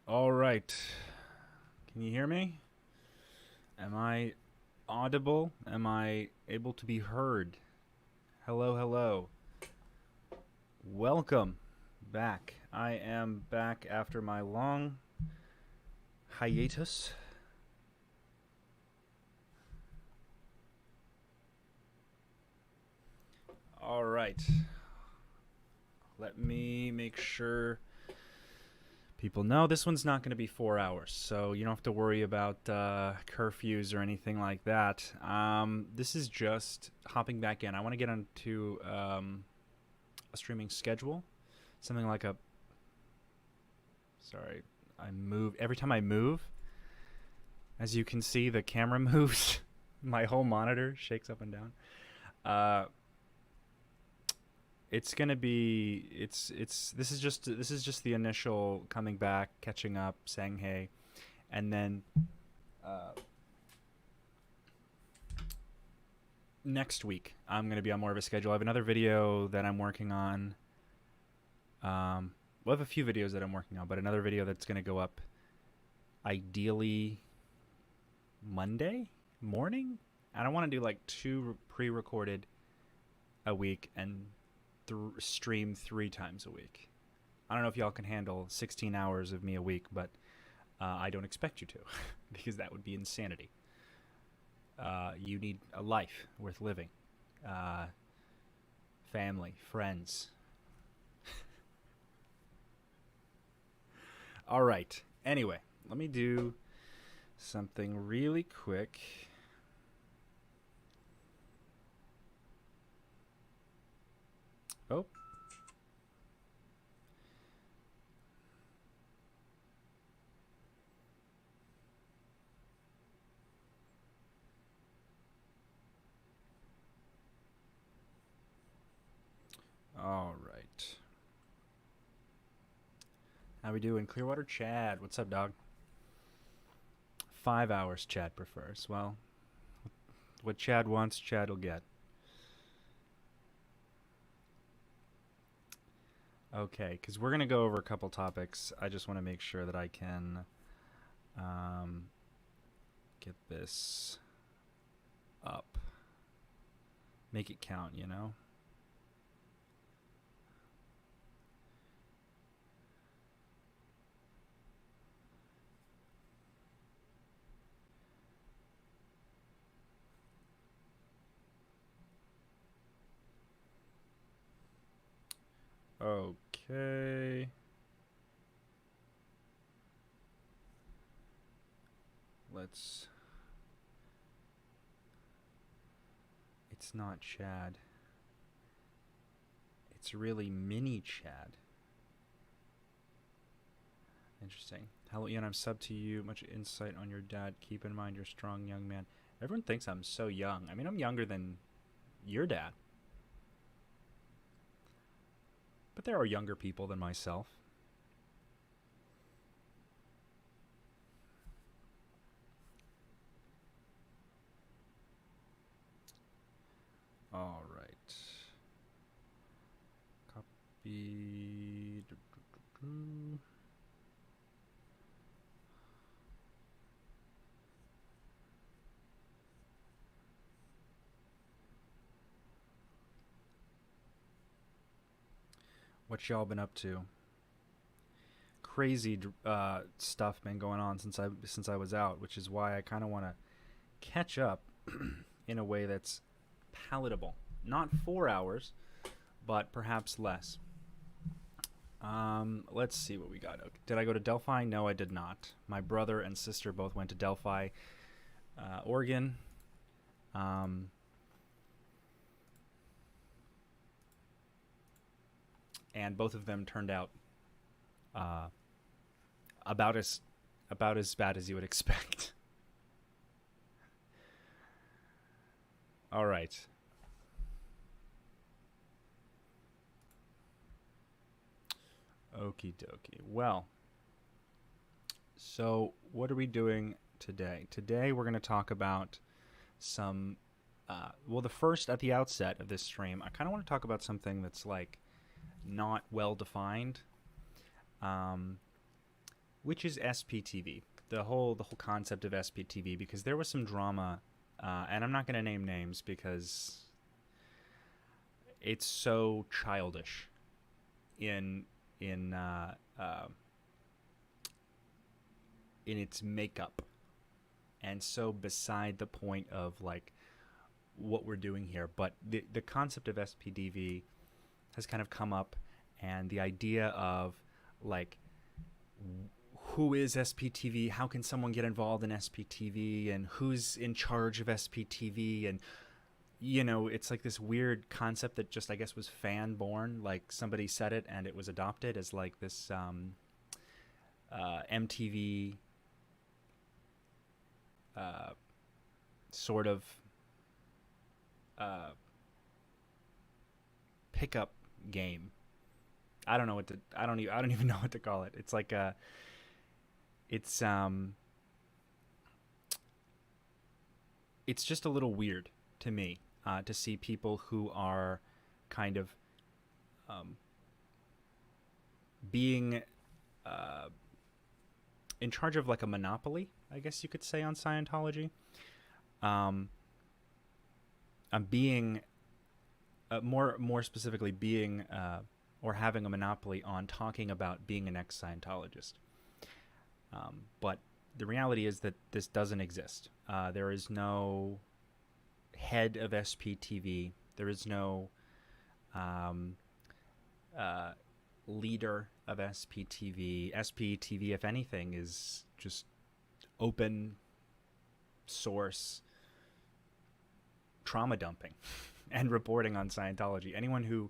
All right. Can you hear me? Am I audible? Am I able to be heard? Hello, hello. Welcome back. I am back after my long hiatus. All right. Let me make sure people know this one's not going to be 4 hours, so you don't have to worry about curfews or anything like that. This is just hopping back in. I want to get onto a streaming schedule, something like a. Sorry, I move every time I move. As you can see, the camera moves. My whole monitor shakes up and down. Uh, it's gonna be this is just the initial coming back, catching up, saying hey, and then uh, next week I'm gonna be on more of a schedule. I have another video that I'm working on. Well, I have a few videos that I'm working on, but another video that's gonna go up ideally Monday morning. I don't want to do like two pre-recorded a week and stream 3 times a week. I don't know if y'all can handle 16 hours of me a week, but I don't expect you to because that would be insanity. You need a life worth living, family, friends. All right. Anyway, let me do something really quick. Oh. All right. How we doing? Clearwater Chad. What's up, dog? 5 hours Chad prefers. Well, what Chad wants, Chad will get. Okay, because we're going to go over a couple topics. I just want to make sure that I can get this up. Make it count, you know? Okay. Let's. It's not Chad. It's really mini Chad. Interesting. Hello, Ian. I'm sub to you. Much insight on your dad. Keep in mind, you're a strong young man. Everyone thinks I'm so young. I mean, I'm younger than your dad. But there are younger people than myself. All right. Copy. What y'all been up to? Crazy stuff been going on since I was out, which is why I kind of want to catch up in a way that's palatable. Not 4 hours, but perhaps less. Let's see what we got. Okay. Did I go to Delphi? No, I did not. My brother and sister both went to Delphi, Oregon. And both of them turned out about as bad as you would expect. All right. Okie dokie. Well, so what are we doing today? Today we're going to talk about some. Well, the first at the outset of this stream, I kind of want to talk about something that's like not well defined, which is SPTV. The whole concept of SPTV, because there was some drama, and I'm not going to name names because it's so childish in in uh, uh, in its makeup, and so beside the point of like what we're doing here. But the concept of SPTV has kind of come up, and the idea of like who is SPTV, how can someone get involved in SPTV, and who's in charge of SPTV, and it's like this weird concept that just, I guess, was fan born. Like somebody said it and it was adopted as like this MTV sort of pickup game. I don't know what to. I don't even know what to call it. It's like it's just a little weird to me to see people who are kind of being in charge of like a monopoly, I guess you could say, on Scientology. I'm being more specifically being or having a monopoly on talking about being an ex-Scientologist. But the reality is that this doesn't exist. There is no head of SPTV. There is no leader of SPTV. SPTV, if anything, is just open source trauma dumping and reporting on Scientology. Anyone who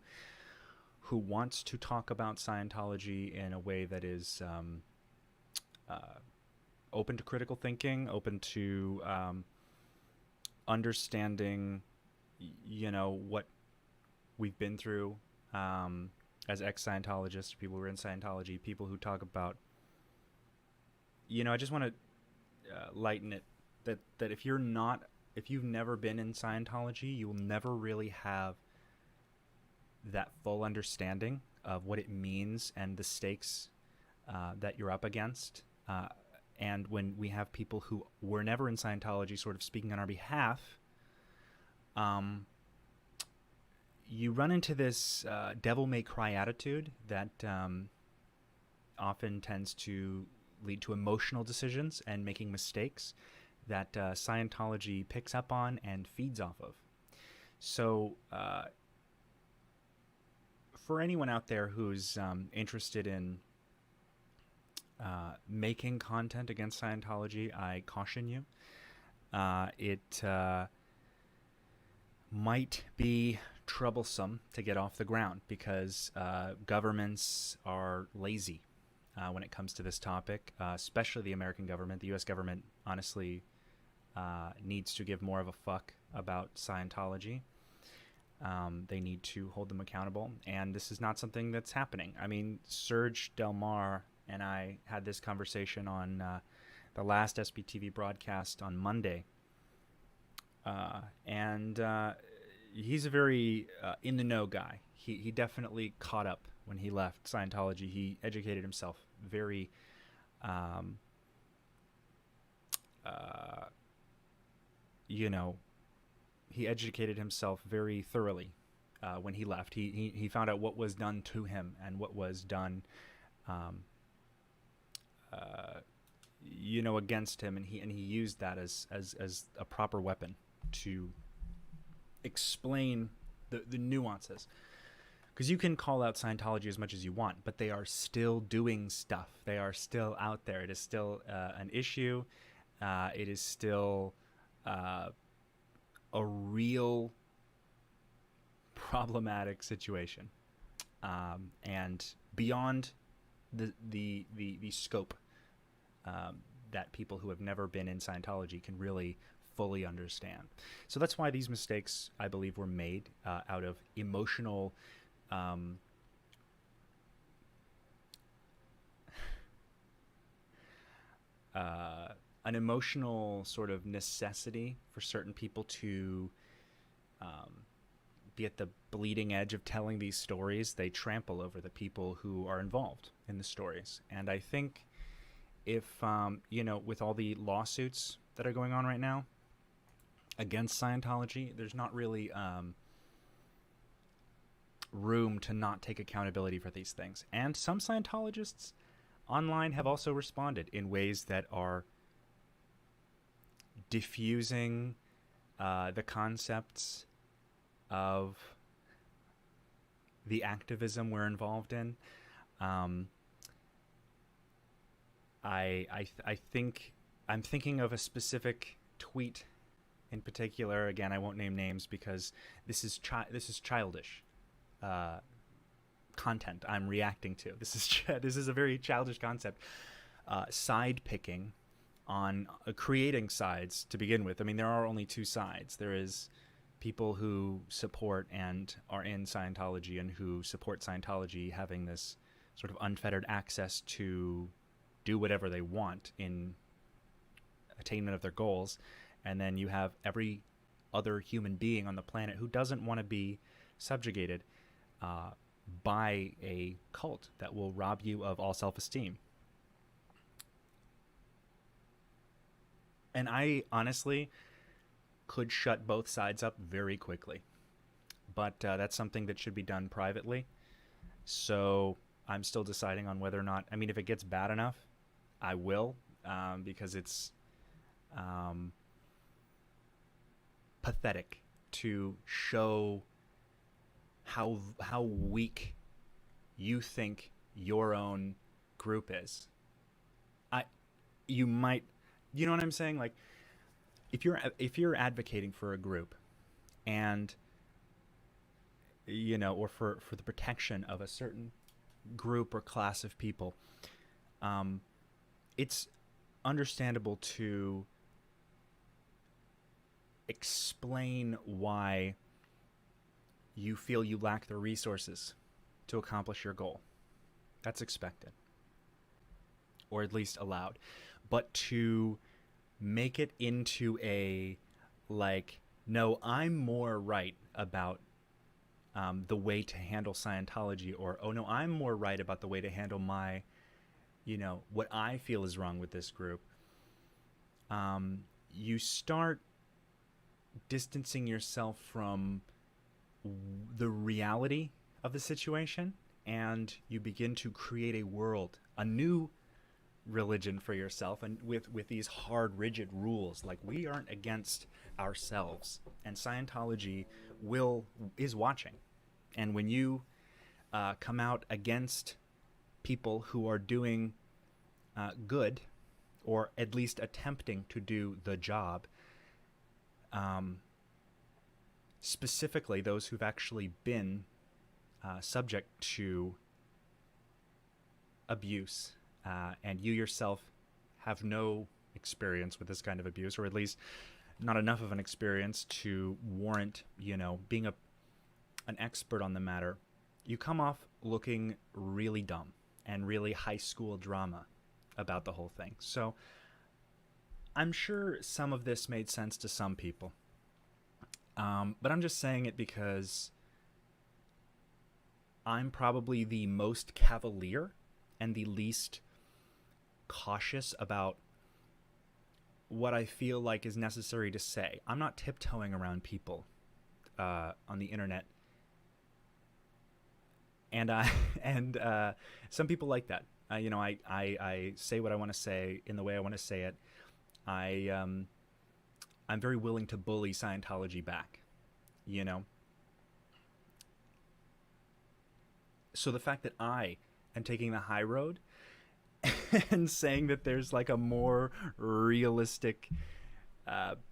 wants to talk about Scientology in a way that is open to critical thinking, open to understanding, what we've been through as ex-Scientologists, people who are in Scientology, people who talk about, I just want to lighten it that if you've never been in Scientology, you will never really have that full understanding of what it means and the stakes that you're up against. And when we have people who were never in Scientology sort of speaking on our behalf, you run into this devil-may-cry attitude that often tends to lead to emotional decisions and making mistakes that Scientology picks up on and feeds off of. So for anyone out there who's interested in making content against Scientology, I caution you. It might be troublesome to get off the ground because governments are lazy when it comes to this topic, especially the American government. The U.S. government, honestly, needs to give more of a fuck about Scientology. They need to hold them accountable, and this is not something that's happening. I mean, Serge Delmar and I had this conversation on the last SPTV broadcast on Monday, and he's a very in-the-know guy. He definitely caught up when he left Scientology. He educated himself very he educated himself very thoroughly when he left. He found out what was done to him and what was done against him, and he used that as a proper weapon to explain the nuances. Because you can call out Scientology as much as you want, but they are still doing stuff. They are still out there. It is still an issue. It is still a real problematic situation, and beyond the scope that people who have never been in Scientology can really fully understand. So that's why these mistakes, I believe, were made out of emotional an emotional sort of necessity for certain people to be at the bleeding edge of telling these stories. They trample over the people who are involved in the stories. And I think if you know, with all the lawsuits that are going on right now against Scientology, there's not really room to not take accountability for these things. And some Scientologists online have also responded in ways that are diffusing the concepts of the activism we're involved in. I think I'm thinking of a specific tweet in particular. Again, I won't name names because this is childish content I'm reacting to. This is a very childish concept. Side picking on creating sides to begin with. I mean, there are only two sides. There is people who support and are in Scientology and who support Scientology having this sort of unfettered access to do whatever they want in attainment of their goals. And then you have every other human being on the planet who doesn't want to be subjugated by a cult that will rob you of all self-esteem. And I honestly could shut both sides up very quickly. But that's something that should be done privately. So I'm still deciding on whether or not, I mean, if it gets bad enough, I will, because it's pathetic to show how weak you think your own group is. You might, you know what I'm saying? Like, if you're advocating for a group, and you know, or for the protection of a certain group or class of people, it's understandable to explain why you feel you lack the resources to accomplish your goal. That's expected, or at least allowed. But to make it into a, like, no, I'm more right about the way to handle Scientology, or, oh no, I'm more right about the way to handle my, you know, what I feel is wrong with this group. You start distancing yourself from the reality of the situation, and you begin to create a world, a new religion for yourself, and with these hard, rigid rules. Like, we aren't against ourselves, and Scientology is watching. And when you come out against people who are doing good, or at least attempting to do the job, specifically those who've actually been subject to abuse, and you yourself have no experience with this kind of abuse, or at least not enough of an experience to warrant, you know, being an expert on the matter, you come off looking really dumb and really high school drama about the whole thing. So I'm sure some of this made sense to some people, but I'm just saying it because I'm probably the most cavalier and the least cautious about what I feel like is necessary to say. I'm not tiptoeing around people on the internet, and some people like that. You know, I say what I want to say in the way I want to say it. I'm very willing to bully Scientology back, you know. So the fact that I am taking the high road and saying that there's like a more realistic,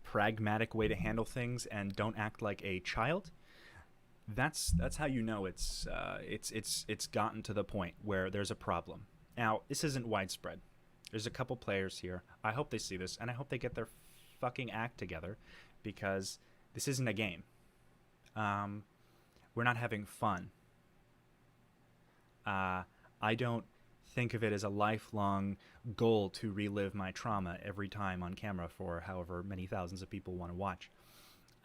pragmatic way to handle things and don't act like a child, that's how you know it's gotten to the point where there's a problem. Now, this isn't widespread. There's a couple players here. I hope they see this, and I hope they get their fucking act together, because this isn't a game. We're not having fun. I don't think of it as a lifelong goal to relive my trauma every time on camera for however many thousands of people want to watch.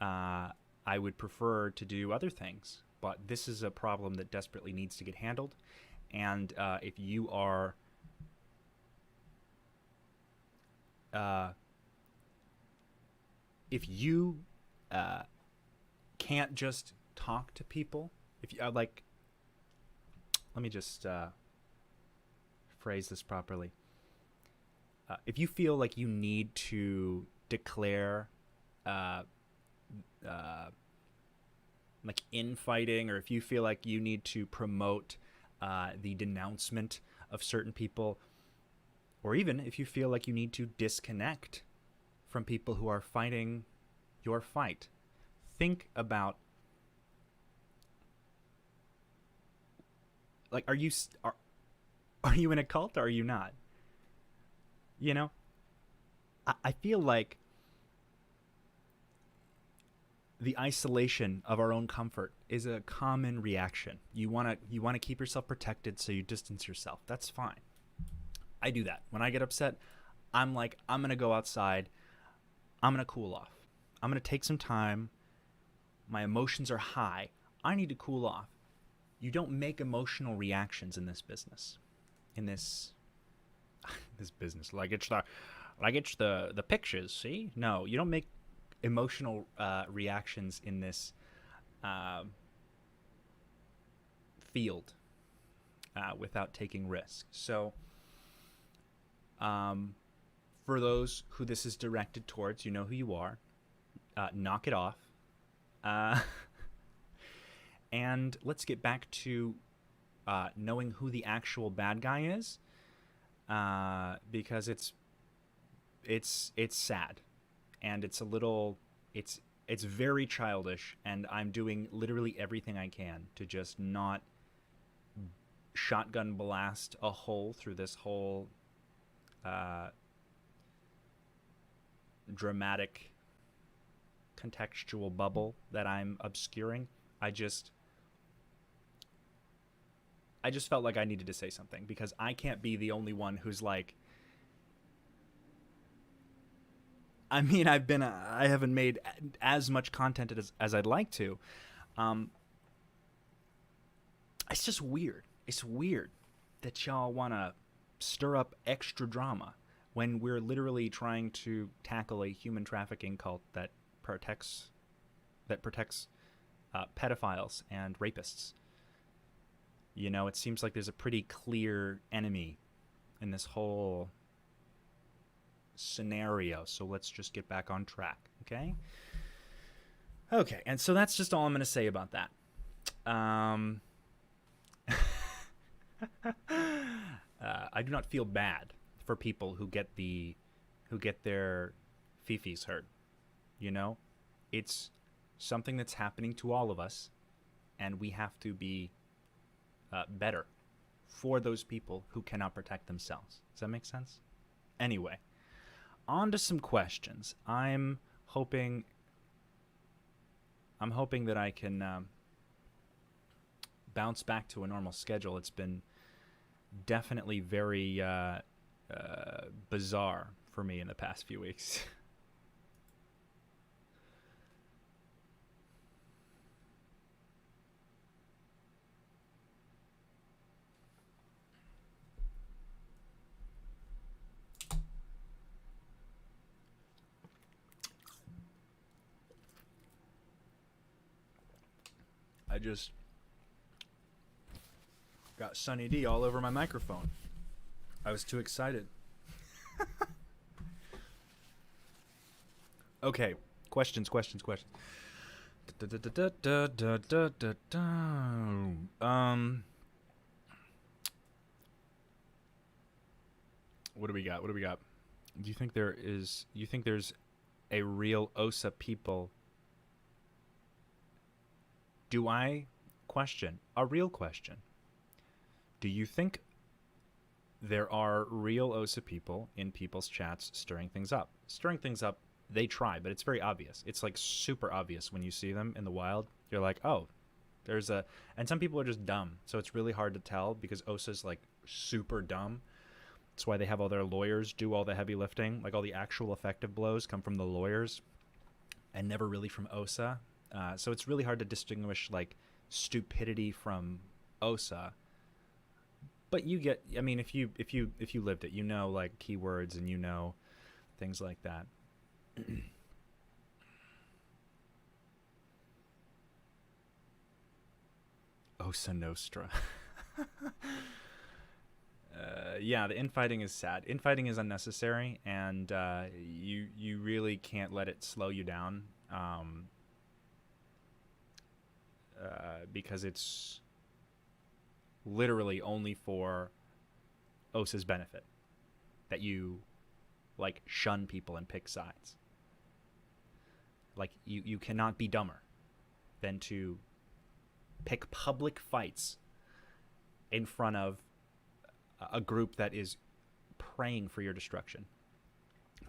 I would prefer to do other things, but this is a problem that desperately needs to get handled. And if you are if you can't just talk to people, if you like, let me just phrase this properly. If you feel like you need to declare like infighting, or if you feel like you need to promote the denouncement of certain people, or even if you feel like you need to disconnect from people who are fighting your fight, think about, like, are you in a cult or are you not? You know, I feel like the isolation of our own comfort is a common reaction. You want to keep yourself protected, so you distance yourself. That's fine. I do that. When I get upset, I'm like, I'm going to go outside. I'm going to cool off. I'm going to take some time. My emotions are high. I need to cool off. You don't make emotional reactions in this business. In this business, like it's the pictures, see? No, you don't make emotional reactions in this field without taking risk. So for those who this is directed towards, you know who you are. Knock it off. And let's get back to knowing who the actual bad guy is, because it's sad, and it's very childish, and I'm doing literally everything I can to just not shotgun blast a hole through this whole dramatic contextual bubble that I'm obscuring. I just felt like I needed to say something, because I can't be the only one who's like, I mean, I haven't made as much content as I'd like to. It's just weird. It's weird that y'all want to stir up extra drama when we're literally trying to tackle a human trafficking cult that protects pedophiles and rapists. You know, it seems like there's a pretty clear enemy in this whole scenario. So let's just get back on track, okay? Okay, and so that's just all I'm going to say about that. I do not feel bad for people who get their fifis hurt. You know, it's something that's happening to all of us, and we have to be better for those people who cannot protect themselves. Does that make sense? Anyway, on to some questions. I'm hoping that I can bounce back to a normal schedule. It's been definitely very bizarre for me in the past few weeks. I just got Sunny D all over my microphone. I was too excited. Okay, questions. What do we got? Do you think there's a real OSA people? Do I question a real question? Do you think there are real OSA people in people's chats stirring things up? Stirring things up, they try, but it's very obvious. It's like super obvious when you see them in the wild. You're like, oh, and some people are just dumb. So it's really hard to tell, because OSA's like super dumb. That's why they have all their lawyers do all the heavy lifting. Like all the actual effective blows come from the lawyers and never really from OSA. So it's really hard to distinguish like stupidity from OSA. But you get, I mean, if you lived it, you know, like keywords, and you know things like that. Osa Nostra. Yeah, the infighting is sad. Infighting is unnecessary, and you really can't let it slow you down, because it's literally only for Osa's benefit that you like shun people and pick sides. Like you cannot be dumber than to pick public fights in front of a group that is praying for your destruction.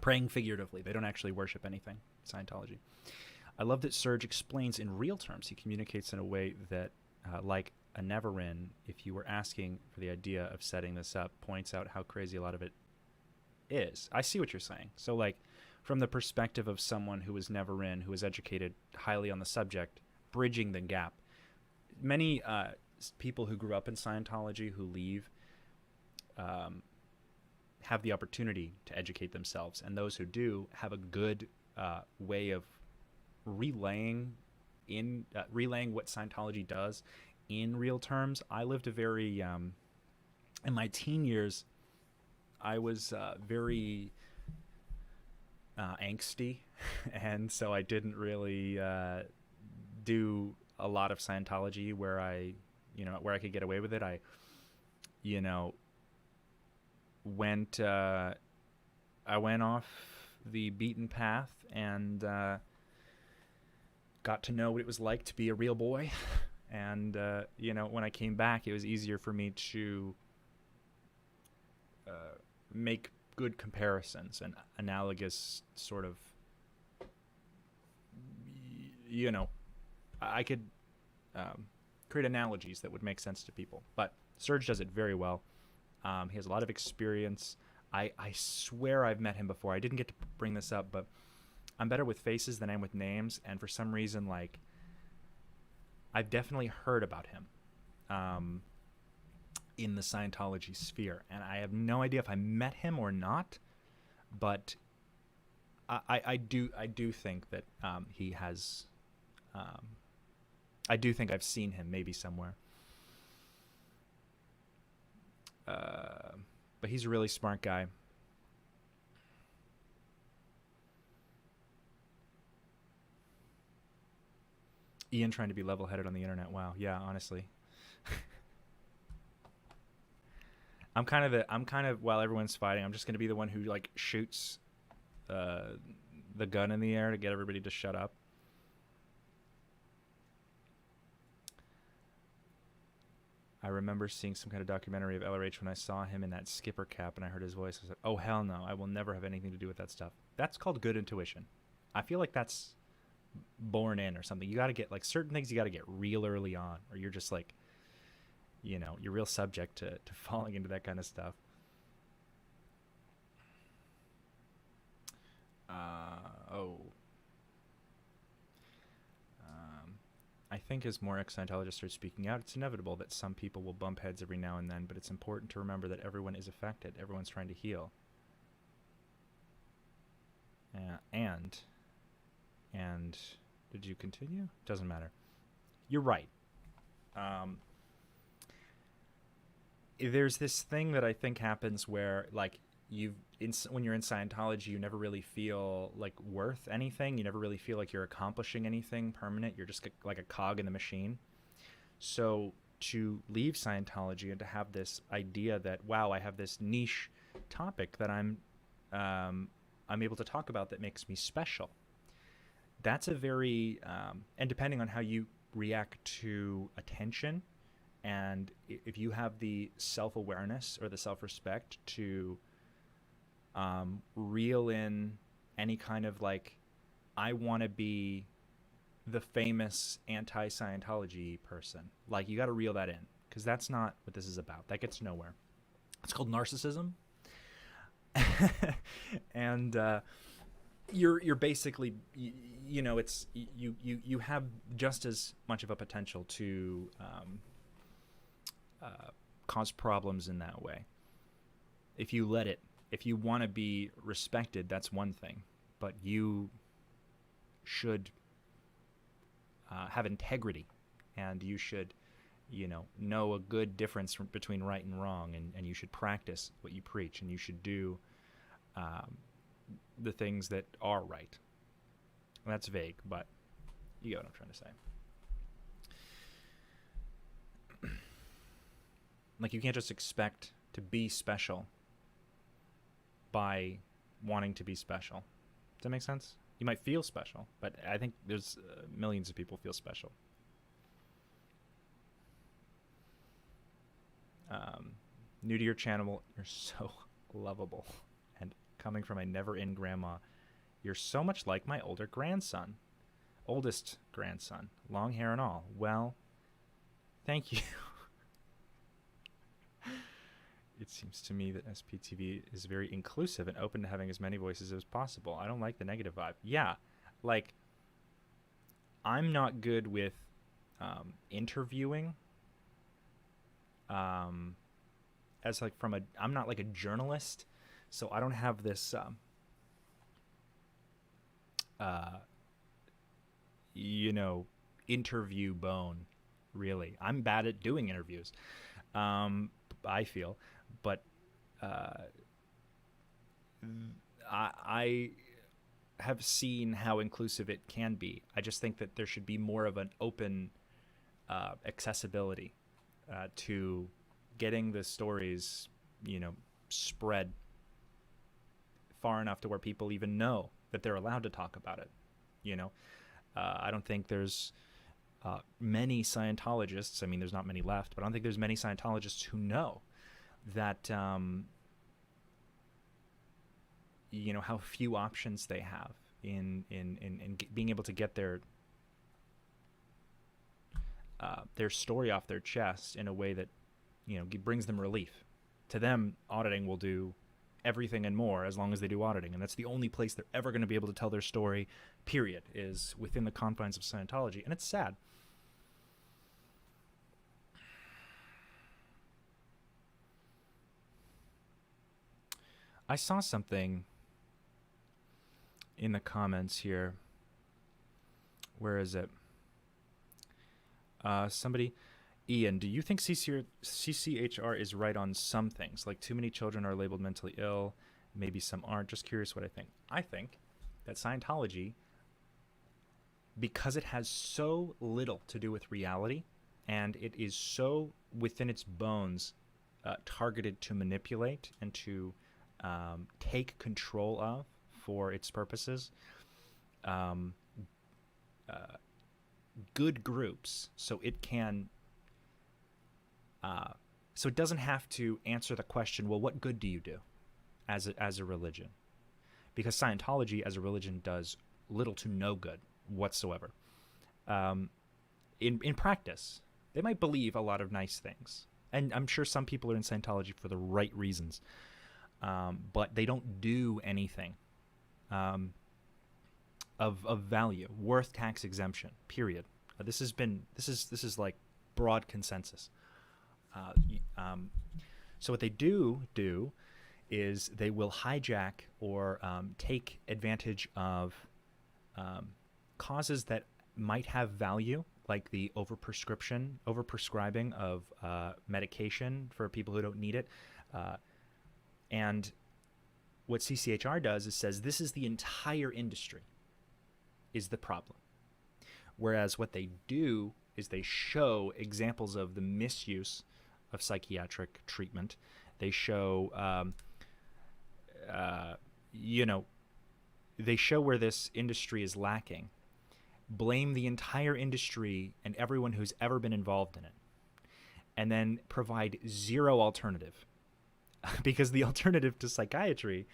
Praying figuratively. They don't actually worship anything. Scientology. I love that Serge explains in real terms. He communicates in a way that, like a Neverin, if you were asking for the idea of setting this up, points out how crazy a lot of it is. I see what you're saying. So, like, from the perspective of someone who was Neverin, who was educated highly on the subject, bridging the gap. Many people who grew up in Scientology who leave have the opportunity to educate themselves, and those who do have a good way of relaying what Scientology does in real terms. I lived a very in my teen years, I was very angsty, and so I didn't really do a lot of Scientology where I could get away with it. I went off the beaten path and got to know what it was like to be a real boy. And when I came back, it was easier for me to make good comparisons and analogous sort of, I could create analogies that would make sense to people. But Serge does it very well. He has a lot of experience. I swear I've met him before. I didn't get to bring this up, but I'm better with faces than I am with names. And for some reason, like, I've definitely heard about him in the Scientology sphere. And I have no idea if I met him or not, but I do think that he has... I do think I've seen him maybe somewhere. But he's a really smart guy. Ian trying to be level-headed on the internet. Wow. Yeah, honestly. I'm kind of while everyone's fighting, I'm just going to be the one who like shoots the gun in the air to get everybody to shut up. I remember seeing some kind of documentary of LRH when I saw him in that skipper cap and I heard his voice. I said, oh, hell no, I will never have anything to do with that stuff. That's called good intuition. I feel like that's born in or something. You got to get, like, certain things you got to get real early on, or you're just like, you're real subject to falling into that kind of stuff. I think as more ex-Scientologists start speaking out, it's inevitable that some people will bump heads every now and then, but it's important to remember that everyone is affected. Everyone's trying to heal. And did you continue? Doesn't matter. You're right. There's this thing that I think happens where, like, when you're in Scientology, you never really feel like worth anything. You never really feel like you're accomplishing anything permanent. You're just like a cog in the machine. So to leave Scientology and to have this idea that, wow, I have this niche topic that I'm able to talk about that makes me special. That's a very, and depending on how you react to attention, and if you have the self-awareness or the self-respect to reel in any kind of, like, I want to be the famous anti-Scientology person. Like, you got to reel that in, because that's not what this is about. That gets nowhere. It's called narcissism. And you're basically, it's you have just as much of a potential to cause problems in that way if you let it if you want to be respected, that's one thing, but you should have integrity, and you should, know a good difference between right and wrong, and you should practice what you preach, and you should do the things that are right. That's vague, but you get what I'm trying to say. Like, you can't just expect to be special by wanting to be special. Does that make sense? You might feel special, but I think there's millions of people feel special. New to your channel, you're so lovable. And coming from a never-in grandma, you're so much like my oldest grandson. Long hair and all. Well, thank you. It seems to me that SPTV is very inclusive and open to having as many voices as possible. I don't like the negative vibe. Yeah, like, I'm not good with interviewing. As like I'm not like a journalist, so I don't have this interview bone, really. I'm bad at doing interviews, I feel, but I have seen how inclusive it can be. I just think that there should be more of an open accessibility to getting the stories, spread far enough to where people even know that they're allowed to talk about it. I don't think there's many Scientologists. I mean, there's not many left, but I don't think there's many Scientologists who know that, how few options they have in being able to get their story off their chest in a way that, brings them relief. To them, auditing will do everything and more as long as they do auditing, and that's the only place they're ever going to be able to tell their story, period, is within the confines of Scientology, and it's sad. I saw something in the comments here. Where is it? Somebody... Ian, do you think CCHR is right on some things? Like, too many children are labeled mentally ill, maybe some aren't. Just curious what I think. I think that Scientology, because it has so little to do with reality, and it is so within its bones targeted to manipulate and to take control of for its purposes, good groups, so it can... so it doesn't have to answer the question, well, what good do you do as a religion? Because Scientology as a religion does little to no good whatsoever. In practice, they might believe a lot of nice things. And I'm sure some people are in Scientology for the right reasons. But they don't do anything of value, worth tax exemption, period. This is like broad consensus. So what they do is they will hijack or take advantage of causes that might have value, like the overprescribing of medication for people who don't need it. And what CCHR does is says this is the entire industry is the problem. Whereas what they do is they show examples of the misuse of psychiatric treatment. They show, they show where this industry is lacking, blame the entire industry and everyone who's ever been involved in it, and then provide zero alternative. Because the alternative to psychiatry,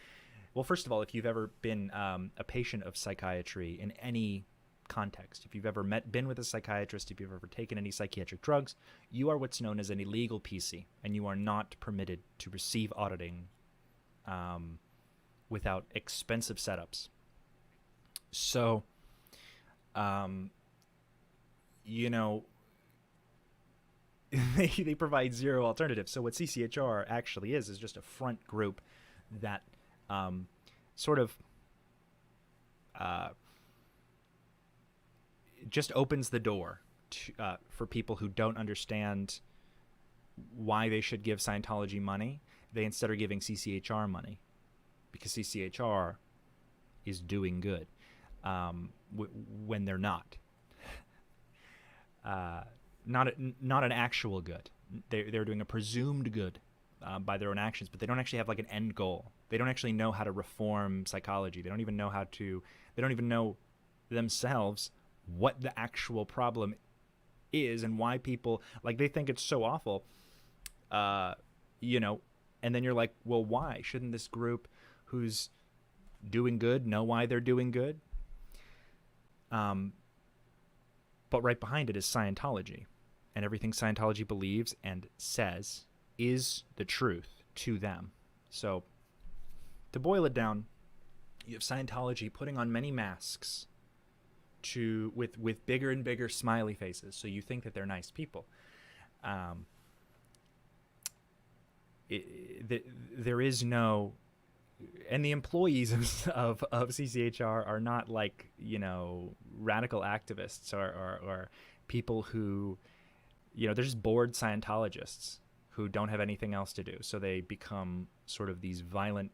well, first of all, if you've ever been a patient of psychiatry in any context, if you've ever been with a psychiatrist, if you've ever taken any psychiatric drugs, you are what's known as an illegal PC, and you are not permitted to receive auditing without expensive setups. So, they provide zero alternatives. So what CCHR actually is just a front group that sort of just opens the door to, for people who don't understand why they should give Scientology money. They instead are giving CCHR money because CCHR is doing good when they're not. Not an actual good. They're doing a presumed good by their own actions, but they don't actually have like an end goal. They don't actually know how to reform psychology. They don't even know they don't even know themselves what the actual problem is and why people, like, they think it's so awful, and then you're like, well, why? Shouldn't this group who's doing good know why they're doing good? But right behind it is Scientology, and everything Scientology believes and says is the truth to them. So to boil it down, you have Scientology putting on many masks with bigger and bigger smiley faces, so you think that they're nice people. There is no, and the employees of CCHR are not like, radical activists or people who, they're just bored Scientologists who don't have anything else to do. So they become sort of these violent,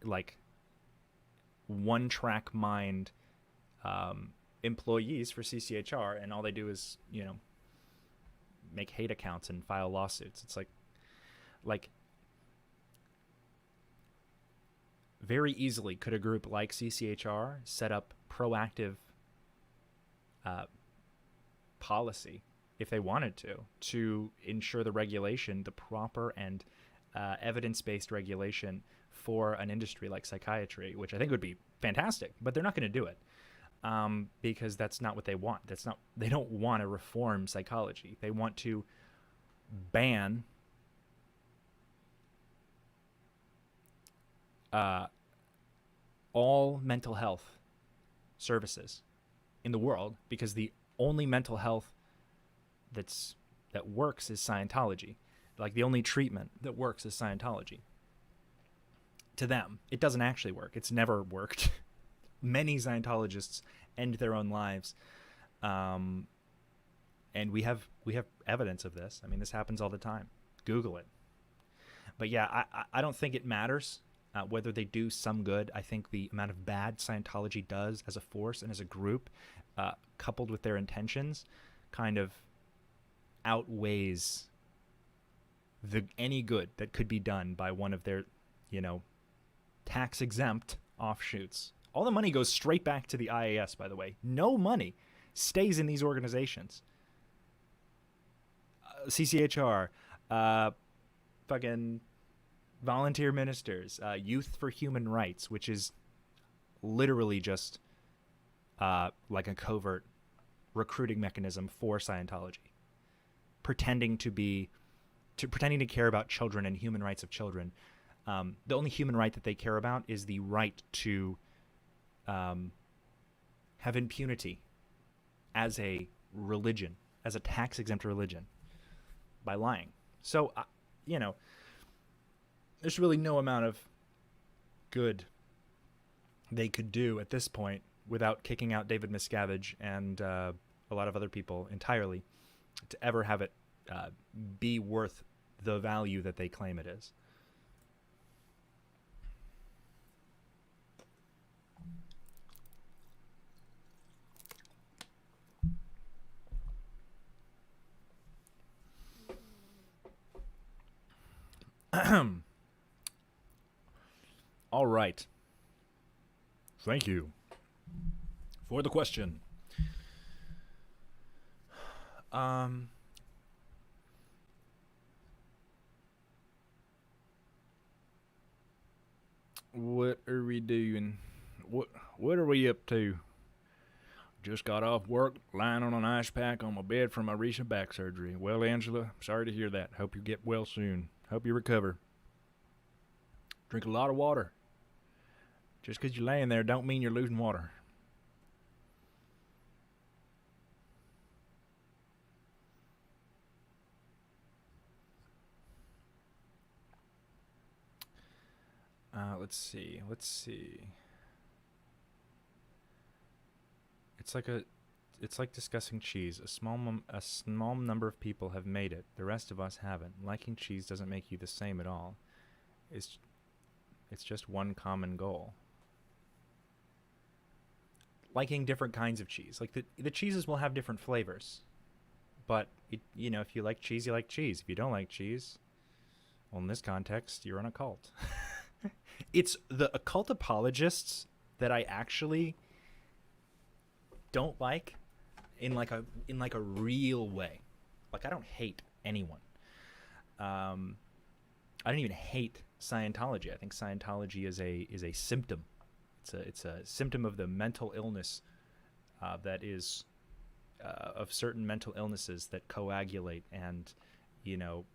like one-track mind employees for CCHR, and all they do is, make hate accounts and file lawsuits. It's like very easily could a group like CCHR set up proactive policy if they wanted to ensure the regulation, the proper and evidence-based regulation for an industry like psychiatry, which I think would be fantastic, but they're not going to do it because that's not what they want. They don't want to reform psychology. They want to ban all mental health services in the world, because the only mental health that works is Scientology. Like, the only treatment that works is Scientology. To them, it doesn't actually work. It's never worked. Many Scientologists end their own lives, and we have evidence of this. I mean, this happens all the time. Google it. But yeah, I don't think it matters whether they do some good. I think the amount of bad Scientology does as a force and as a group, coupled with their intentions, kind of outweighs any good that could be done by one of their, tax-exempt offshoots. All the money goes straight back to the IAS, by the way. No money stays in these organizations. CCHR, fucking volunteer ministers, Youth for Human Rights, which is literally just like a covert recruiting mechanism for Scientology, pretending to care about children and human rights of children. The only human right that they care about is the right to have impunity as a religion, as a tax-exempt religion, by lying. So, there's really no amount of good they could do at this point without kicking out David Miscavige and a lot of other people entirely to ever have it be worth the value that they claim it is. All right. Thank you for the question. What are we doing? What are we up to? Just got off work, lying on an ice pack on my bed from my recent back surgery. Well, Angela, sorry to hear that. Hope you get well soon. Hope you recover. Drink a lot of water. Just because you're laying there don't mean you're losing water. Let's see. Let's see. It's like discussing cheese. A small number of people have made it. The rest of us haven't. Liking cheese doesn't make you the same at all. It's just one common goal. Liking different kinds of cheese. Like the cheeses will have different flavors. But you know, if you like cheese, you like cheese. If you don't like cheese, well, in this context, you're in a cult. It's the occult apologists that I actually don't like in like a real way. Like, I don't hate anyone. I don't even hate Scientology. I think Scientology is a symptom. It's a symptom of the mental illness that is of certain mental illnesses that coagulate and, you know,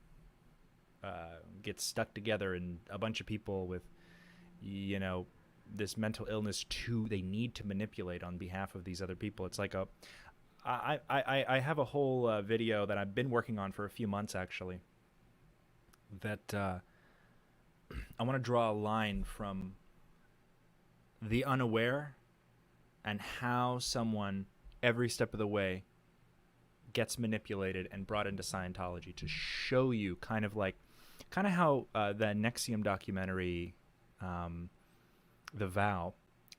get stuck together, and a bunch of people with, you know, this mental illness they need to manipulate on behalf of these other people. It's like I have a whole video that I've been working on for a few months, actually, that I want to draw a line from the unaware and how someone every step of the way gets manipulated and brought into Scientology, to show you kind of how the NXIVM documentary, The Vow,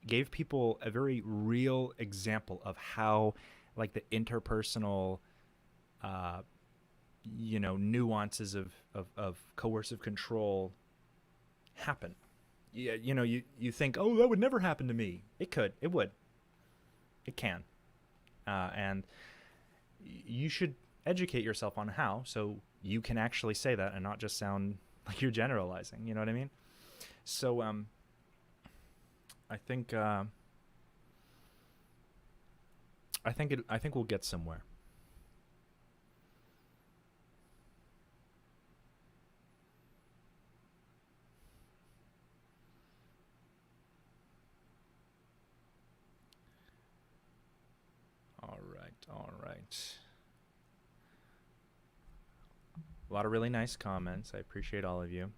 gave people a very real example of how, like, the interpersonal you know, nuances of coercive control happen. Yeah, you know, you think, oh, that would never happen to me. It could. It would. It can. And you should educate yourself on how, so you can actually say that and not just sound like you're generalizing. You know what I mean? So I think we'll get somewhere. All right. A lot of really nice comments. I appreciate all of you.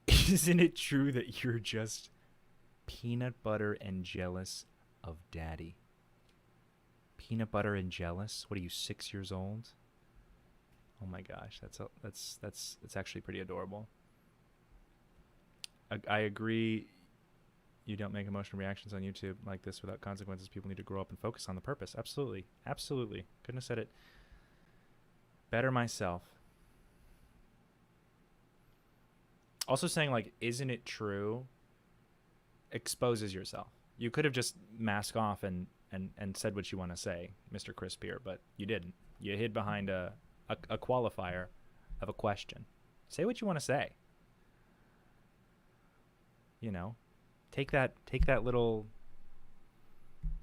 Isn't it true that you're just peanut butter and jealous of daddy? Peanut butter and jealous? What are you, 6 years old? Oh my gosh, that's actually pretty adorable. I agree. You don't make emotional reactions on YouTube like this without consequences. People need to grow up and focus on the purpose. Absolutely. Absolutely. Couldn't have said it better myself. Also saying, like, isn't it true, exposes yourself. You could have just masked off and said what you want to say, Mr. Crisp here, but you didn't. You hid behind a qualifier of a question. Say what you want to say. You know, take that little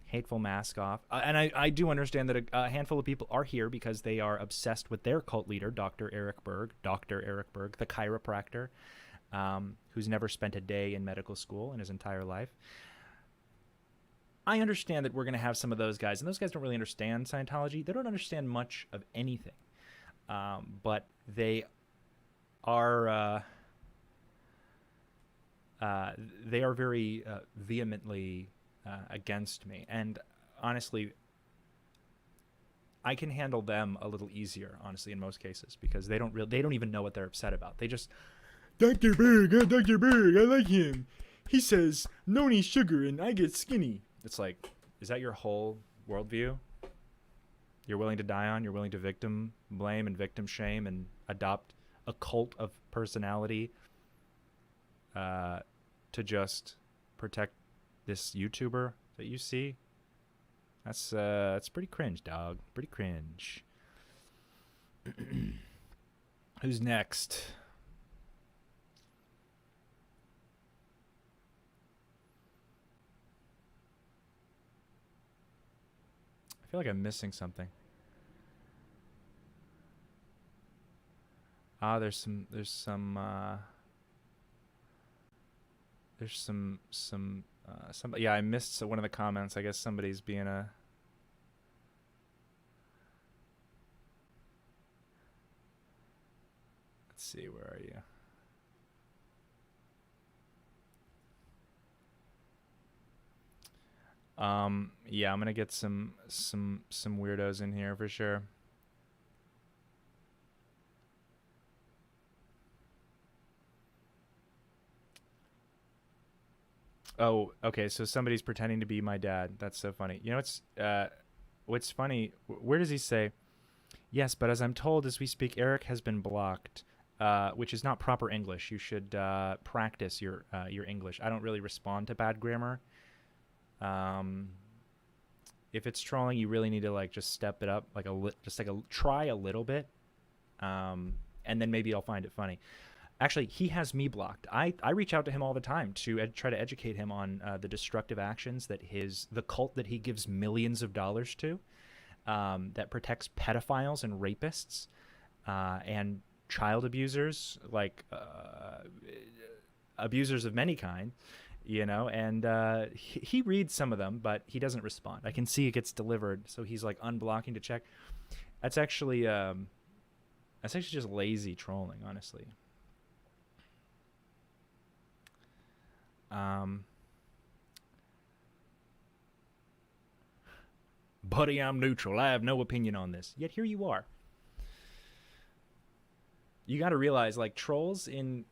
hateful mask off. And I do understand that a handful of people are here because they are obsessed with their cult leader, Dr. Eric Berg, the chiropractor, who's never spent a day in medical school in his entire life. I understand that we're going to have some of those guys, and those guys don't really understand Scientology. They don't understand much of anything. But they are very vehemently against me. And honestly, I can handle them a little easier, honestly, in most cases, because they don't even know what they're upset about. They just, Dr. Berg, I like him. He says no need sugar and I get skinny. It's like, is that your whole worldview? You're willing to die on? You're willing to victim blame and victim shame and adopt a cult of personality to just protect this YouTuber that you see? That's pretty cringe, dog. Pretty cringe. Who's next? I feel like I'm missing something. There's some yeah, I missed one of the comments. I guess somebody's being a see, where are you? Yeah, I'm gonna get some weirdos in here for sure. Oh, okay. So somebody's pretending to be my dad. That's so funny. You know what's funny? Where does he say? Yes, but as I'm told as we speak, Eric has been blocked, which is not proper English. You should practice your English. I don't really respond to bad grammar. Um, if it's trolling, you really need to like just step it up, like try a little bit, and then maybe I'll find it funny. Actually, he has me blocked. I reach out to him all the time to try to educate him on the destructive actions that the cult that he gives millions of dollars to, that protects pedophiles and rapists, and child abusers, like abusers of many kind, and he reads some of them, but he doesn't respond. I can see it gets delivered, so he's like unblocking to check. That's actually just lazy trolling, honestly. Buddy, I'm neutral. I have no opinion on this. Yet here you are. You got to realize, like, trolls in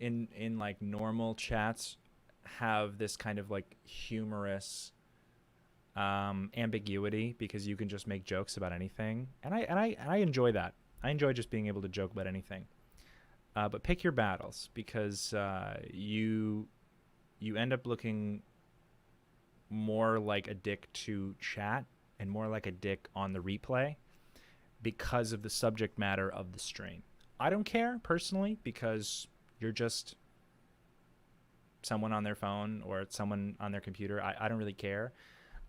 like normal chats have this kind of like humorous ambiguity, because you can just make jokes about anything, and I enjoy that. I enjoy just being able to joke about anything. But pick your battles, because you end up looking more like a dick to chat and more like a dick on the replay because of the subject matter of the stream. I don't care personally, because you're just someone on their phone or someone on their computer. I don't really care.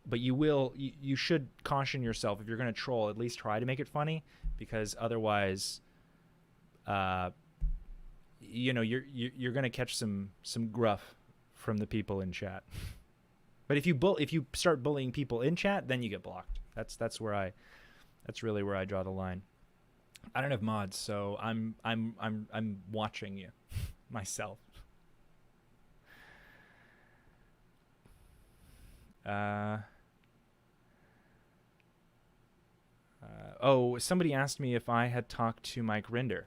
But you should caution yourself. If you're going to troll, at least try to make it funny, because otherwise you're going to catch some gruff from the people in chat. But if you start bullying people in chat, then you get blocked. That's really where I draw the line. I don't have mods, so I'm watching you myself. Oh, somebody asked me if I had talked to Mike Rinder.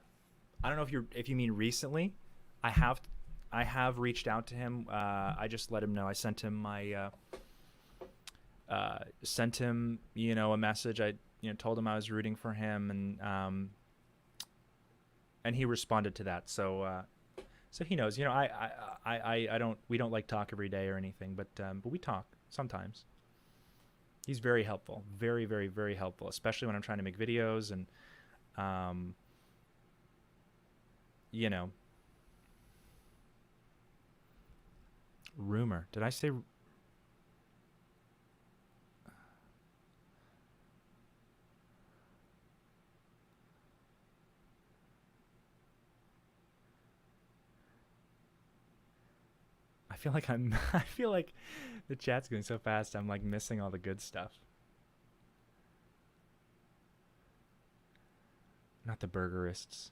I don't know if you mean recently. I have reached out to him. I just let him know. I sent him my a message. I told him I was rooting for him, and he responded to that. So he knows. We don't like talk every day or anything, but we talk sometimes. He's very helpful, very, very, very helpful, especially when I'm trying to make videos and rumor. Did I say? I feel like the chat's going so fast. I'm like missing all the good stuff. Not the burgerists.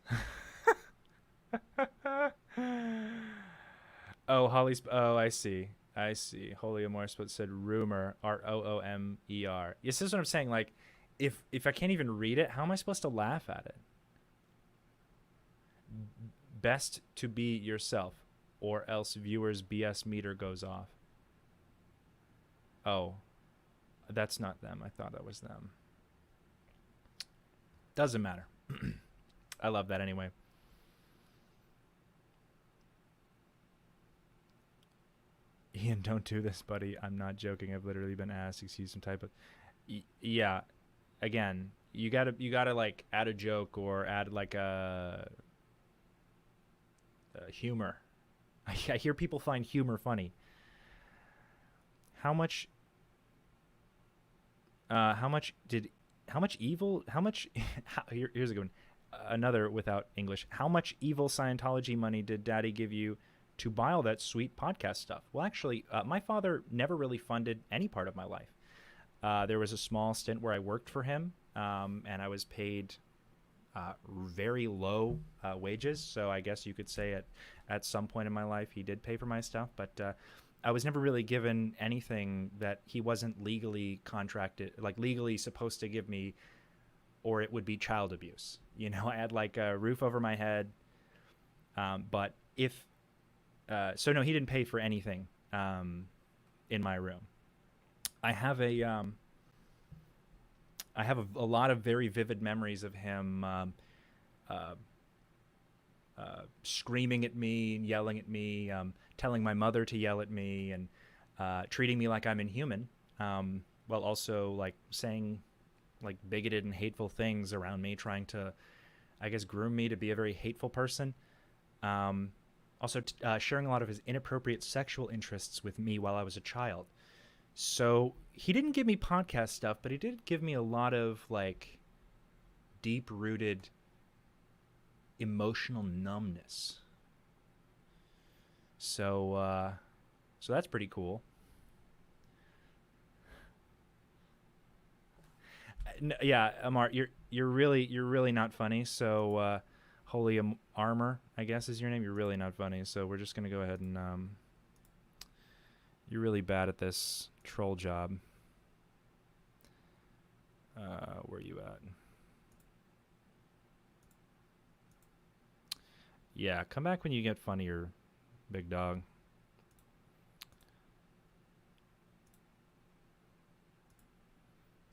Oh, Holly's. Oh, I see. Holy Amor said rumor. Roomer. This is what I'm saying. Like, if I can't even read it, how am I supposed to laugh at it? Best to be yourself, or else viewers' BS meter goes off. Oh, that's not them. I thought that was them. Doesn't matter. I love that anyway. Ian, don't do this, buddy. I'm not joking. I've literally been asked. Excuse some type of. Yeah. Again, you gotta like add a joke or add like a humor. I hear people find humor funny. How much evil? Here's a good one. Another without English. How much evil Scientology money did Daddy give you to buy all that sweet podcast stuff? Well, actually, my father never really funded any part of my life. There was a small stint where I worked for him, and I was paid very low wages. So I guess you could say at some point in my life he did pay for my stuff, but I was never really given anything that he wasn't legally contracted, like legally supposed to give me, or it would be child abuse. You know, I had like a roof over my head, but if so, no, he didn't pay for anything in my room. I have a lot of very vivid memories of him screaming at me and yelling at me, telling my mother to yell at me, and treating me like I'm inhuman, while also like saying like bigoted and hateful things around me, trying to, I guess, groom me to be a very hateful person. Also sharing a lot of his inappropriate sexual interests with me while I was a child. So he didn't give me podcast stuff, but he did give me a lot of like deep-rooted emotional numbness. So that's pretty cool. Yeah, Amar, you're really not funny. So Holy Armor, I guess is your name. You're really not funny. So we're just gonna go ahead and you're really bad at this troll job. Where are you at? Yeah, come back when you get funnier, big dog.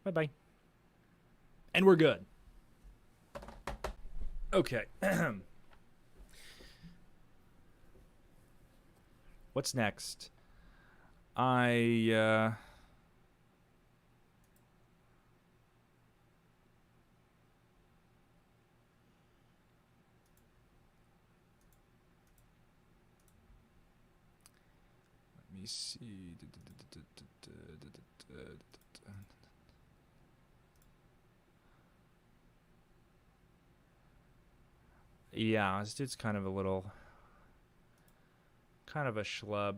Bye-bye. And we're good. Okay. What's next? Let me see. Yeah, this dude's kind of a schlub.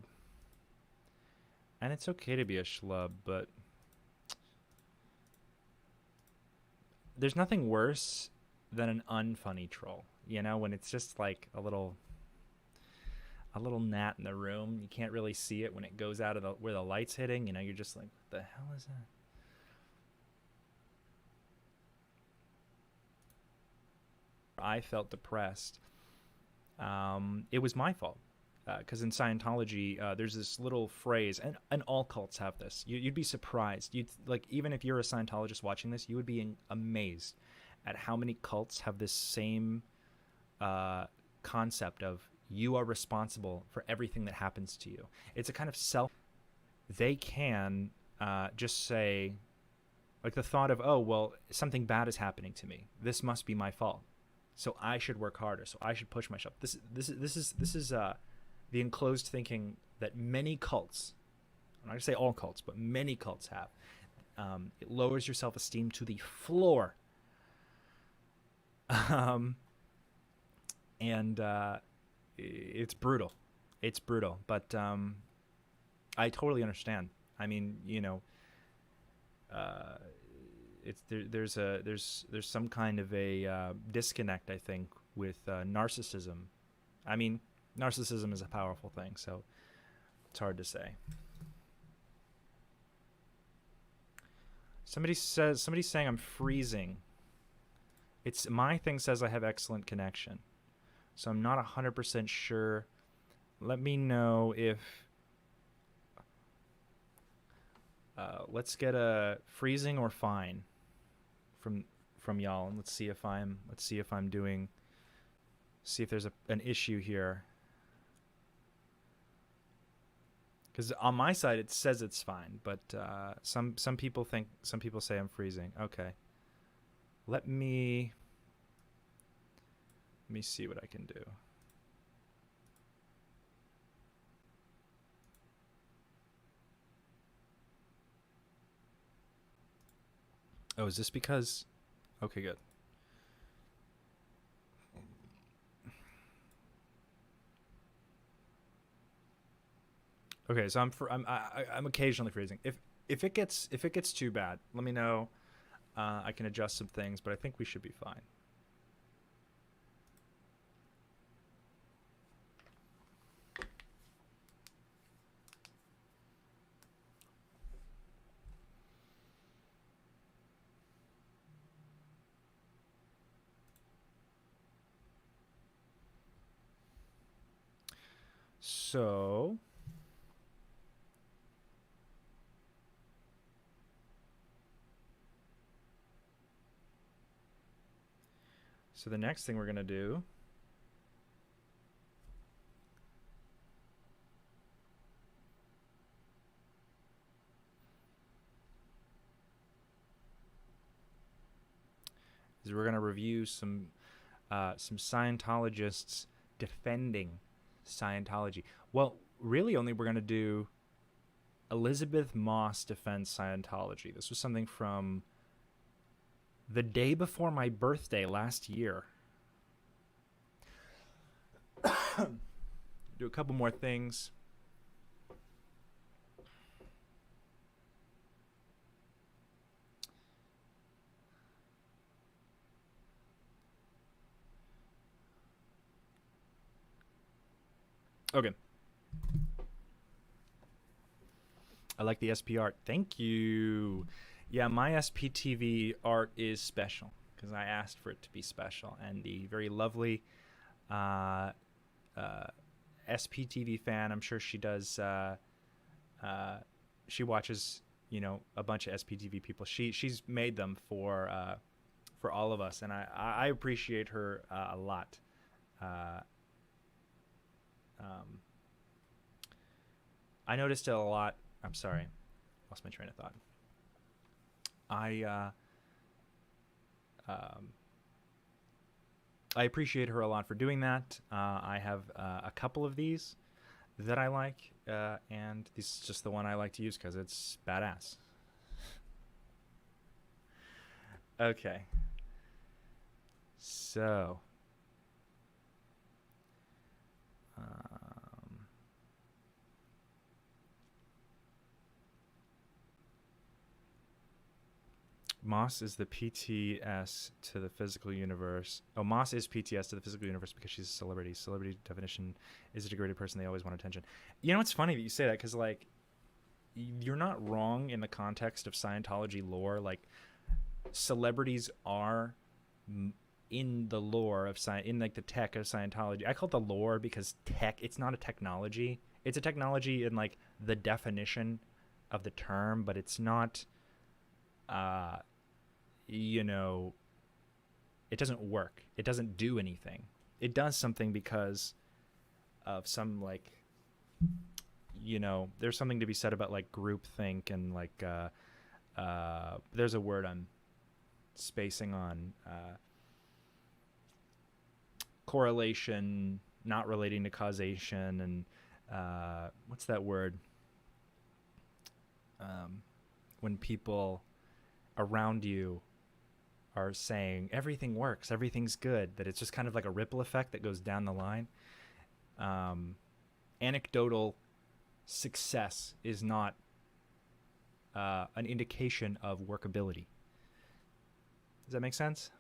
And it's okay to be a schlub, but there's nothing worse than an unfunny troll. You know, when it's just like a little gnat in the room. You can't really see it when it goes out of where the light's hitting. You know, you're just like, what the hell is that? I felt depressed. It was my fault. Because in Scientology, there's this little phrase, and all cults have this. You'd be surprised. Even if you're a Scientologist watching this, you would be amazed at how many cults have this same concept of you are responsible for everything that happens to you. It's a kind of they can just say, like the thought of, oh, well, something bad is happening to me. This must be my fault. So I should work harder. So I should push myself. This is the enclosed thinking that many cults, I'm not going to say all cults, but many cults have. It lowers your self-esteem to the floor. And it's brutal. It's brutal. But I totally understand. I mean, you know, there's some kind of a disconnect, I think, with narcissism. I mean, narcissism is a powerful thing, so it's hard to say. Somebody's saying I'm freezing. It's my thing says I have excellent connection, so I'm not 100% sure. Let me know if let's get a freezing or fine from y'all, and let's see if there's an issue here. Because on my side it says it's fine, but some people say I'm freezing. Okay, let me see what I can do. Oh, is this because? Okay, good. Okay, so I'm occasionally freezing. If it gets too bad, let me know. I can adjust some things, but I think we should be fine. So the next thing we're going to do is we're going to review some Scientologists defending Scientology. Well, really only we're going to do Elizabeth Moss defends Scientology. This was something from the day before my birthday last year. Do a couple more things. Okay. I like the SP art. Thank you. Yeah, my SPTV art is special because I asked for it to be special. And the very lovely SPTV fan, I'm sure she does, she watches, you know, a bunch of SPTV people. She's made them for all of us, and I appreciate her a lot. I noticed it a lot. I'm sorry, lost my train of thought. I appreciate her a lot for doing that. I have a couple of these that I like, and this is just the one I like to use because it's badass. Okay. So. Moss is the PTS to the physical universe. Oh, Moss is PTS to the physical universe because she's a celebrity. Celebrity definition is a degraded person. They always want attention. You know, it's funny that you say that because, like, you're not wrong in the context of Scientology lore. Like, celebrities are in the lore of in like the tech of Scientology. I call it the lore because it's not a technology. It's a technology in like the definition of the term, but it's not. You know, it doesn't work. It doesn't do anything. It does something because of some, like, you know, there's something to be said about like groupthink and like there's a word I'm spacing on, correlation, not relating to causation, and what's that word? When people around you are saying everything works, everything's good, that it's just kind of like a ripple effect that goes down the line. Anecdotal success is not an indication of workability. Does that make sense?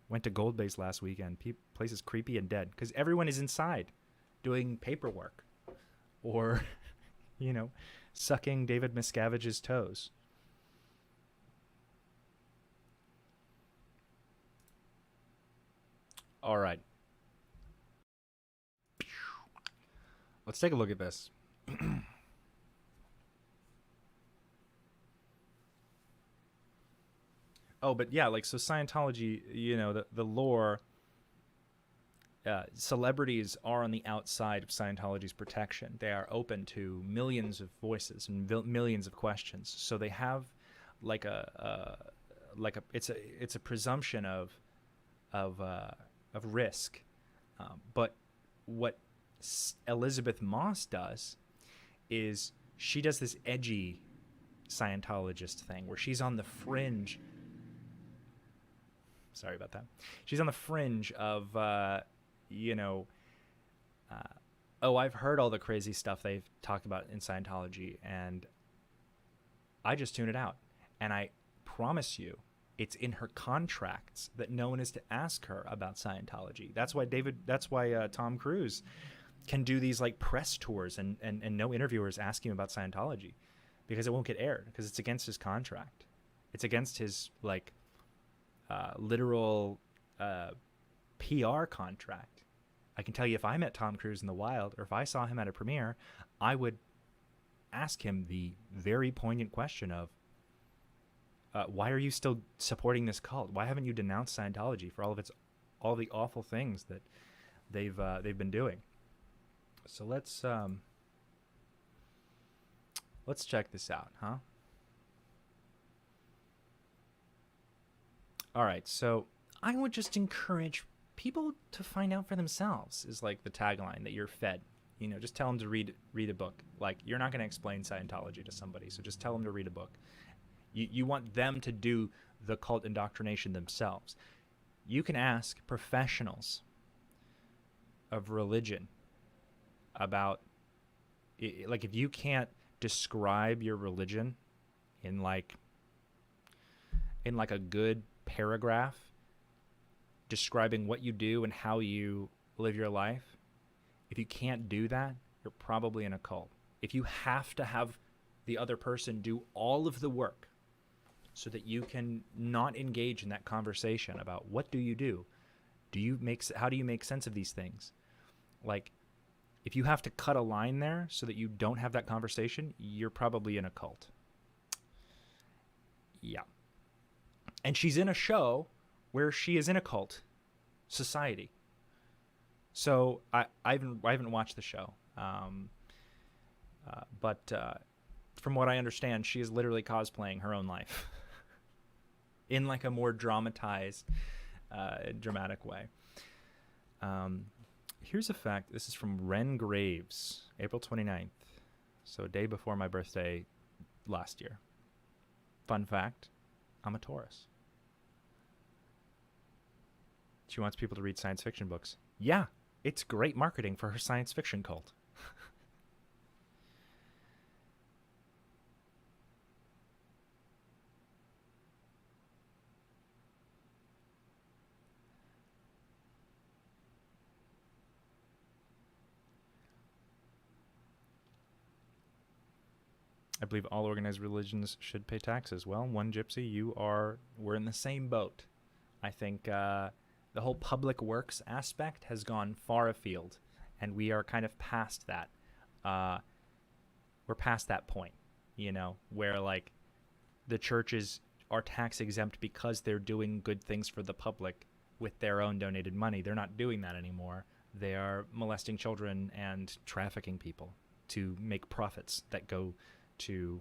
Went to Gold Base last weekend. Place is creepy and dead because everyone is inside doing paperwork or, you know, sucking David Miscavige's toes. All right. Let's take a look at this. Oh, but yeah, like, so Scientology, you know, the lore, celebrities are on the outside of Scientology's protection. They are open to millions of voices and millions of questions. So they have like it's a presumption of risk. But what Elizabeth Moss does is she does this edgy Scientologist thing where she's on the fringe. Sorry about that. She's on the fringe of, you know, oh, I've heard all the crazy stuff they've talked about in Scientology, and I just tune it out. And I promise you, it's in her contracts that no one is to ask her about Scientology. That's why Tom Cruise can do these like press tours and no interviewers ask him about Scientology because it won't get aired because it's against his contract. It's against his like literal PR contract. I can tell you if I met Tom Cruise in the wild or if I saw him at a premiere, I would ask him the very poignant question of, why are you still supporting this cult? Why haven't you denounced Scientology for all the awful things that they've been doing? So let's check this out, huh? All right, so I would just encourage people to find out for themselves, is like the tagline that you're fed. You know, just tell them to read a book. Like, you're not going to explain Scientology to somebody, so just tell them to read a book. You want them to do the cult indoctrination themselves. You can ask professionals of religion about, like, if you can't describe your religion in like a good paragraph describing what you do and how you live your life, if you can't do that, you're probably in a cult. If you have to have the other person do all of the work so that you can not engage in that conversation about what do you do? How do you make sense of these things? Like, if you have to cut a line there so that you don't have that conversation, you're probably in a cult. Yeah. And she's in a show where she is in a cult society. So I haven't watched the show. But from what I understand, she is literally cosplaying her own life in like a more dramatized, dramatic way. Here's a fact. This is from Ren Graves, April 29th. So a day before my birthday last year. Fun fact, I'm a Taurus. She wants people to read science fiction books. Yeah, it's great marketing for her science fiction cult. I believe all organized religions should pay taxes. Well, one gypsy, we're in the same boat. I think the whole public works aspect has gone far afield, and we are kind of past that. We're past that point, where like the churches are tax exempt because they're doing good things for the public with their own donated money. They're not doing that anymore. They are molesting children and trafficking people to make profits that go to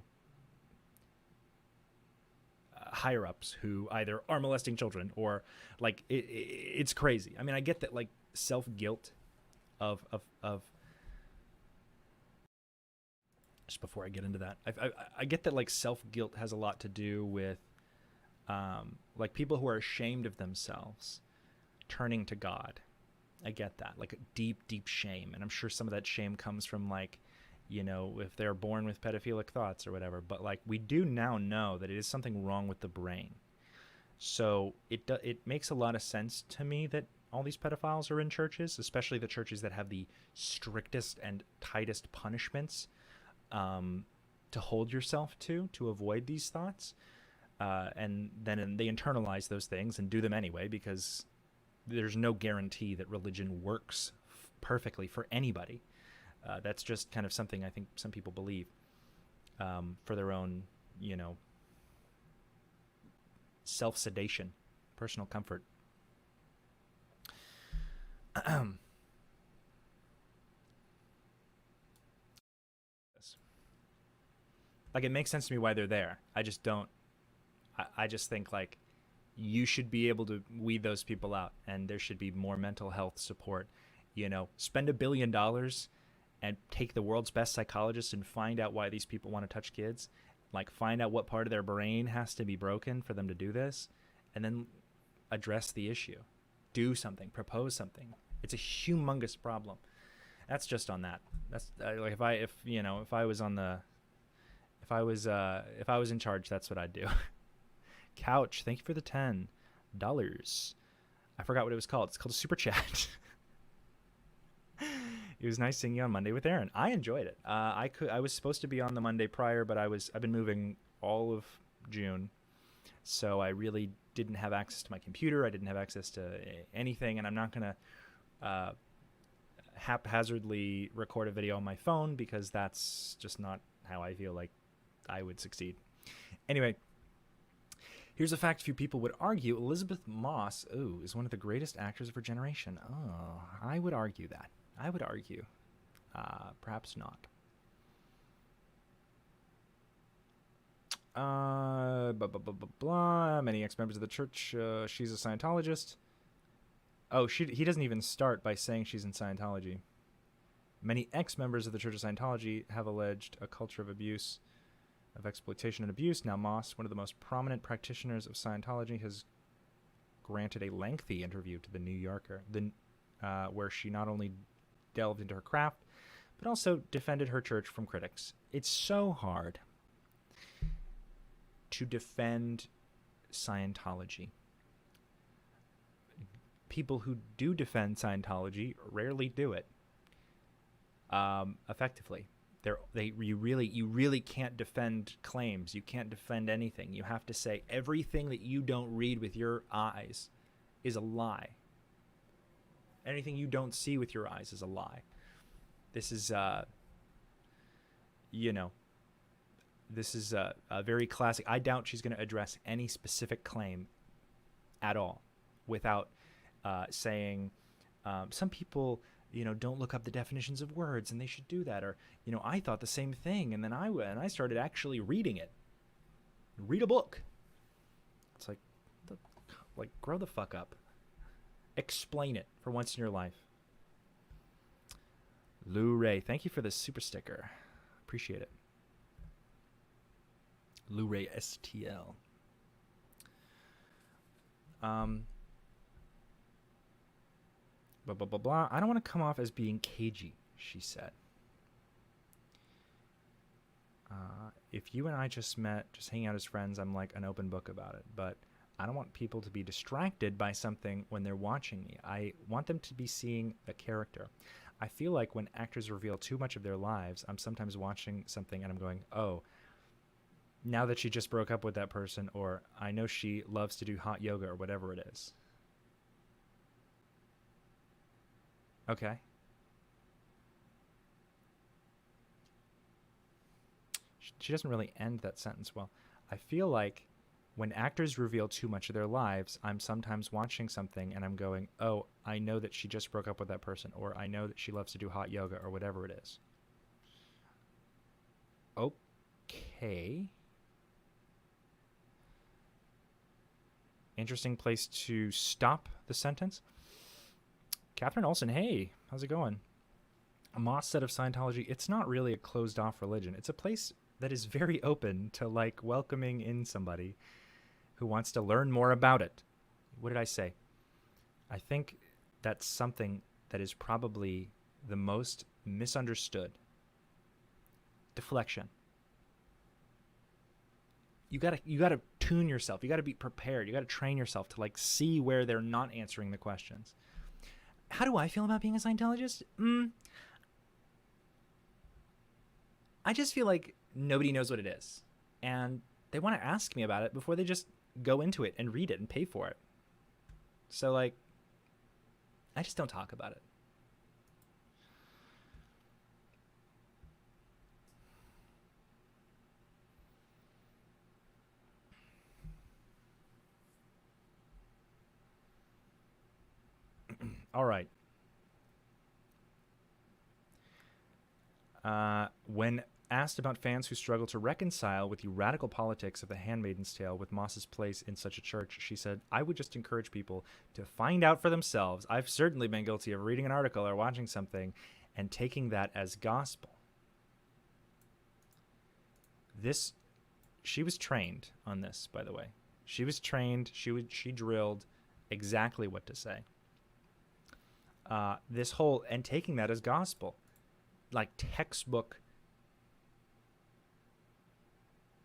higher ups who either are molesting children or like it's crazy. I mean, I get that like self-guilt of just before I get into that, I get that like self-guilt has a lot to do with like people who are ashamed of themselves turning to God. I get that, like a deep shame, and I'm sure some of that shame comes from like, if they're born with pedophilic thoughts or whatever. But like, we do now know that it is something wrong with the brain. So it makes a lot of sense to me that all these pedophiles are in churches, especially the churches that have the strictest and tightest punishments to hold yourself to avoid these thoughts. And then they internalize those things and do them anyway, because there's no guarantee that religion works perfectly for anybody. That's just kind of something I think some people believe for their own, self-sedation, personal comfort. Like, it makes sense to me why they're there. I just don't. I just think like you should be able to weed those people out, and there should be more mental health support. Spend $1 billion and take the world's best psychologists and find out why these people want to touch kids. Like, find out what part of their brain has to be broken for them to do this, and then address the issue. Do something, propose something. It's a humongous problem. That's just on that. That's like if I was in charge, that's what I'd do. Couch, thank you for the $10. I forgot what it was called. It's called a super chat. It was nice seeing you on Monday with Aaron. I enjoyed it. I was supposed to be on the Monday prior, but I've been moving all of June, so I really didn't have access to my computer. I didn't have access to anything, and I'm not gonna haphazardly record a video on my phone because that's just not how I feel like I would succeed. Anyway, here's a fact few people would argue. Elizabeth Moss, is one of the greatest actors of her generation. Oh, I would argue that. I would argue. Perhaps not. Many ex-members of the church. She's a Scientologist. Oh, he doesn't even start by saying she's in Scientology. Many ex-members of the Church of Scientology have alleged a culture of abuse, of exploitation and abuse. Now Moss, one of the most prominent practitioners of Scientology, has granted a lengthy interview to The New Yorker, where she not only delved into her craft, but also defended her church from critics. It's so hard to defend Scientology. People who do defend Scientology rarely do it effectively. You really can't defend claims. You can't defend anything. You have to say everything that you don't read with your eyes is a lie. Anything you don't see with your eyes is a lie. This is, this is a very classic. I doubt she's going to address any specific claim at all without saying some people, don't look up the definitions of words and they should do that. Or, I thought the same thing. And then I started actually reading it. Read a book. It's like, grow the fuck up. Explain it for once in your life. Lou Ray, thank you for the super sticker. Appreciate it. Lou Ray STL. Blah, blah, blah, blah. I don't want to come off as being cagey, she said. If you and I just met, just hanging out as friends, I'm like an open book about it. But I don't want people to be distracted by something when they're watching me. I want them to be seeing the character. I feel like when actors reveal too much of their lives, I'm sometimes watching something and I'm going, oh, now that she just broke up with that person, or I know she loves to do hot yoga or whatever it is. Okay. She doesn't really end that sentence well. I feel like when actors reveal too much of their lives, I'm sometimes watching something and I'm going, oh, I know that she just broke up with that person, or I know that she loves to do hot yoga or whatever it is. Okay. Interesting place to stop the sentence. Catherine Olson, hey, how's it going? Moss said of Scientology, it's not really a closed-off religion. It's a place that is very open to, welcoming in somebody who wants to learn more about it. What did I say? I think that's something that is probably the most misunderstood. Deflection. You gotta tune yourself. You gotta be prepared. You gotta train yourself to see where they're not answering the questions. How do I feel about being a Scientologist? I just feel like nobody knows what it is. And they want to ask me about it before they just go into it and read it and pay for it. So, I just don't talk about it. All right. When asked about fans who struggle to reconcile with the radical politics of The Handmaid's Tale with Moss's place in such a church, she said, I would just encourage people to find out for themselves. I've certainly been guilty of reading an article or watching something and taking that as gospel. She was trained on this, by the way. She was trained. She drilled exactly what to say. And taking that as gospel, textbook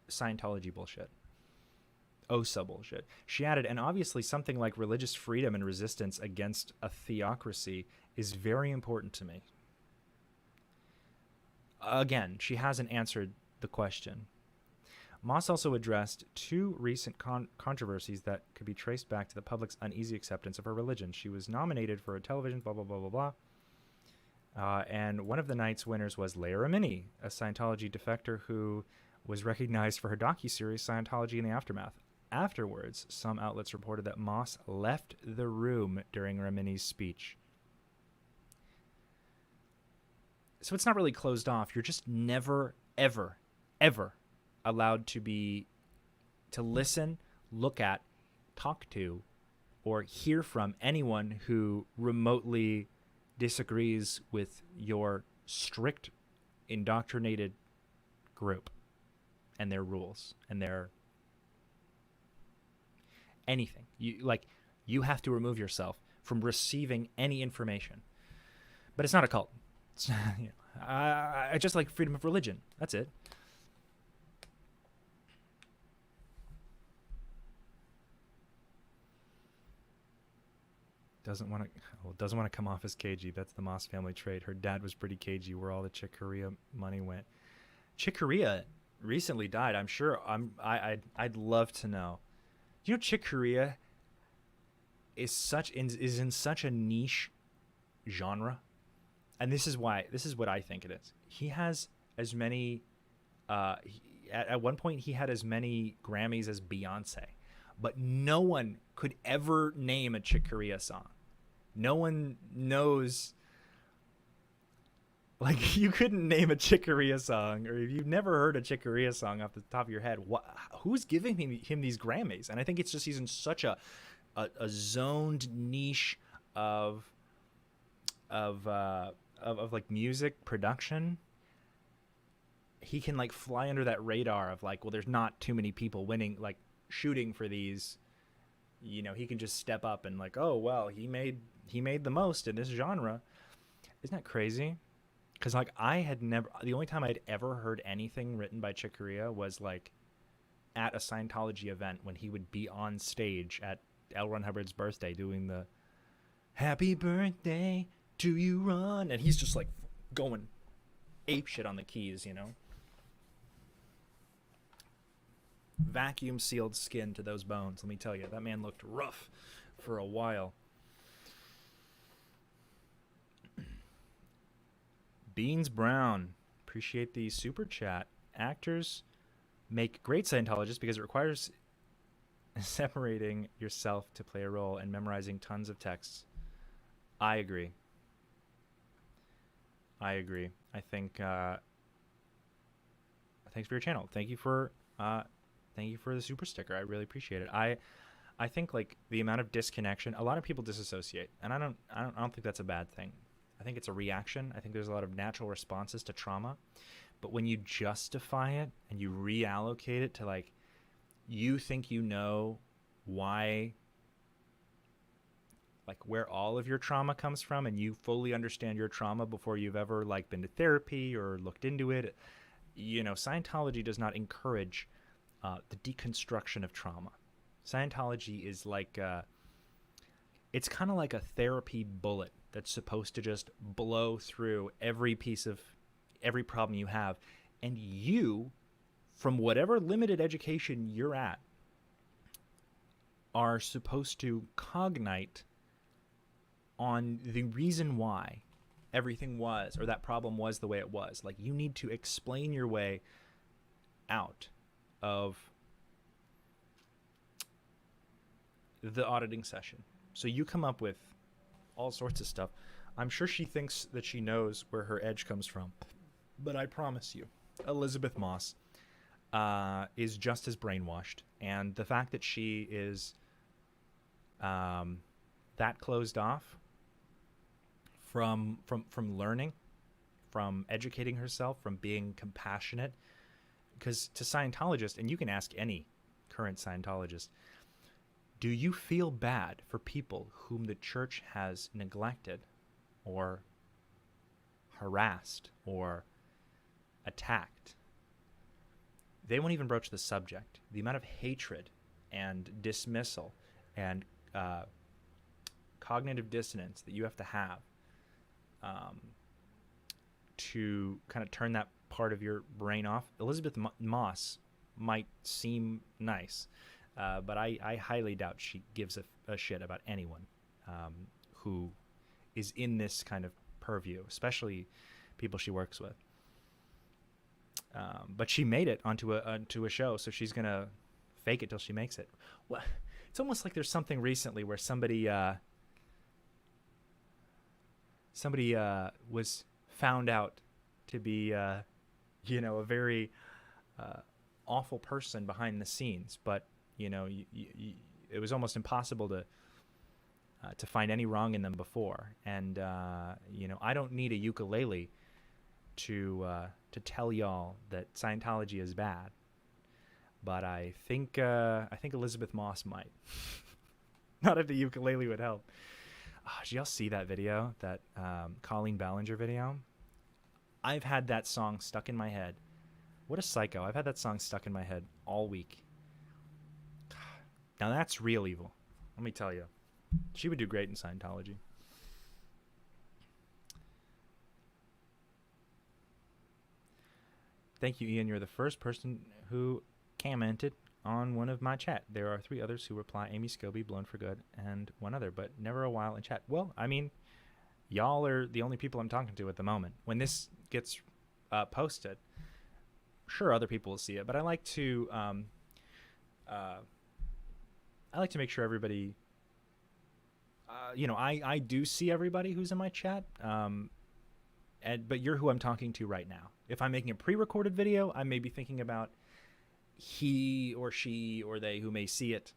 Scientology bullshit. OSA bullshit. She added, and obviously something like religious freedom and resistance against a theocracy is very important to me. Again, she hasn't answered the question. Moss also addressed two recent controversies that could be traced back to the public's uneasy acceptance of her religion. She was nominated for a television, blah, blah, blah, blah, blah. And one of the night's winners was Leia Remini, a Scientology defector who was recognized for her docuseries Scientology in the Aftermath. Afterwards, some outlets reported that Moss left the room during Remini's speech. So it's not really closed off. You're just never, ever, ever allowed to listen, look at, talk to, or hear from anyone who remotely disagrees with your strict, indoctrinated group and their rules and their anything. You have to remove yourself from receiving any information. But it's not a cult. It's, I just like freedom of religion. That's it. Doesn't want to come off as cagey. That's the Moss family trait. Her dad was pretty cagey, where all the Chick Corea money went. Chick Corea recently died. I'm sure. I'd love to know. You know, Chick Corea is in such a niche genre, and this is what I think it is. He has as many. At one point, he had as many Grammys as Beyonce, but no one could ever name a Chick Corea song. No one knows. Like, you couldn't name a Chick Corea song, or if you've never heard a Chick Corea song off the top of your head, who's giving him these Grammys? And I think it's just he's in such a zoned niche of like music production. He can like fly under that radar of like, well, there's not too many people winning, like shooting for these. You know, he can just step up and like, oh well, he made the most in this genre. Isn't that crazy? Because like the only time I'd ever heard anything written by Chick Corea was like at a Scientology event when he would be on stage at L. Ron Hubbard's birthday doing the "Happy Birthday to you, Ron," and he's just like going ape shit on the keys, you know. Vacuum sealed skin to those bones. Let me tell you, that man looked rough for a while. Beans Brown, appreciate the super chat. Actors make great Scientologists because it requires separating yourself to play a role and memorizing tons of texts. I agree. I think thanks for your channel. Thank you for the super sticker. I really appreciate it. I think like the amount of disconnection, a lot of people disassociate, and I don't think that's a bad thing. I think it's a reaction. I think there's a lot of natural responses to trauma. But when you justify it and you reallocate it to like, you think you know why, like where all of your trauma comes from, and you fully understand your trauma before you've ever like been to therapy or looked into it. You know, Scientology does not encourage the deconstruction of trauma. Scientology is like, it's kind of like a therapy bullet that's supposed to just blow through every problem you have. And you, from whatever limited education you're at, are supposed to cognite on the reason why everything was, or that problem was the way it was. Like, you need to explain your way out of the auditing session. So you come up with all sorts of stuff. I'm sure she thinks that she knows where her edge comes from, but I promise you, Elizabeth Moss is just as brainwashed. And the fact that she is that closed off from learning, from educating herself, from being compassionate, because to Scientologists, and you can ask any current Scientologist, do you feel bad for people whom the church has neglected or harassed or attacked? They won't even broach the subject. The amount of hatred and dismissal and cognitive dissonance that you have to have to kind of turn that part of your brain off. Elizabeth Moss might seem nice, but I highly doubt she gives a shit about anyone who is in this kind of her view, especially people she works with. But she made it onto a show, so she's gonna fake it till she makes it. Well, it's almost like there's something recently where somebody was found out to be a very awful person behind the scenes, but it was almost impossible to find any wrong in them before. And I don't need a ukulele to tell y'all that Scientology is bad, but I think Elizabeth Moss might. Not if the ukulele would help. Oh, did y'all see that video, that Colleen Ballinger video? I've had that song stuck in my head. What a psycho. I've had that song stuck in my head all week. Now that's real evil. Let me tell you. She would do great in Scientology. Thank you, Ian. You're the first person who commented on one of my chat. There are 3 others who reply: Amy Scobie, Blown for Good, and one other, but never a while in chat. Well, I mean, y'all are the only people I'm talking to at the moment. When this gets posted, sure, other people will see it, but I like to make sure everybody, I do see everybody who's in my chat, but you're who I'm talking to right now. If I'm making a pre-recorded video, I may be thinking about he or she or they who may see it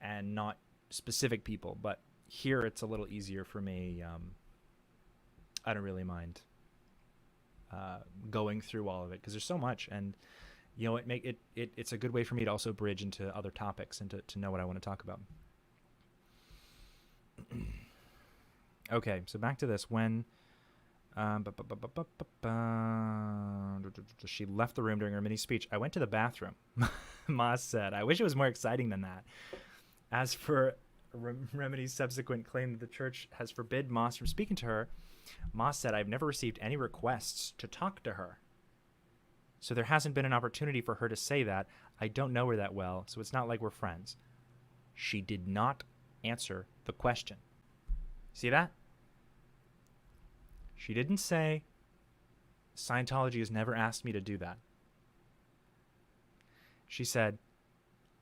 and not specific people. But here it's a little easier for me. I don't really mind going through all of it because there's so much, and it's a good way for me to also bridge into other topics and to know what I want to talk about. Okay, so back to this. When she left the room during her mini speech, I went to the bathroom. Moss said, I wish it was more exciting than that. As for Remedy's subsequent claim that the church has forbid Moss from speaking to her, Moss said, I've never received any requests to talk to her. So there hasn't been an opportunity for her to say that. I don't know her that well, so it's not like we're friends. She did not answer the question. See that? She didn't say, Scientology has never asked me to do that. She said,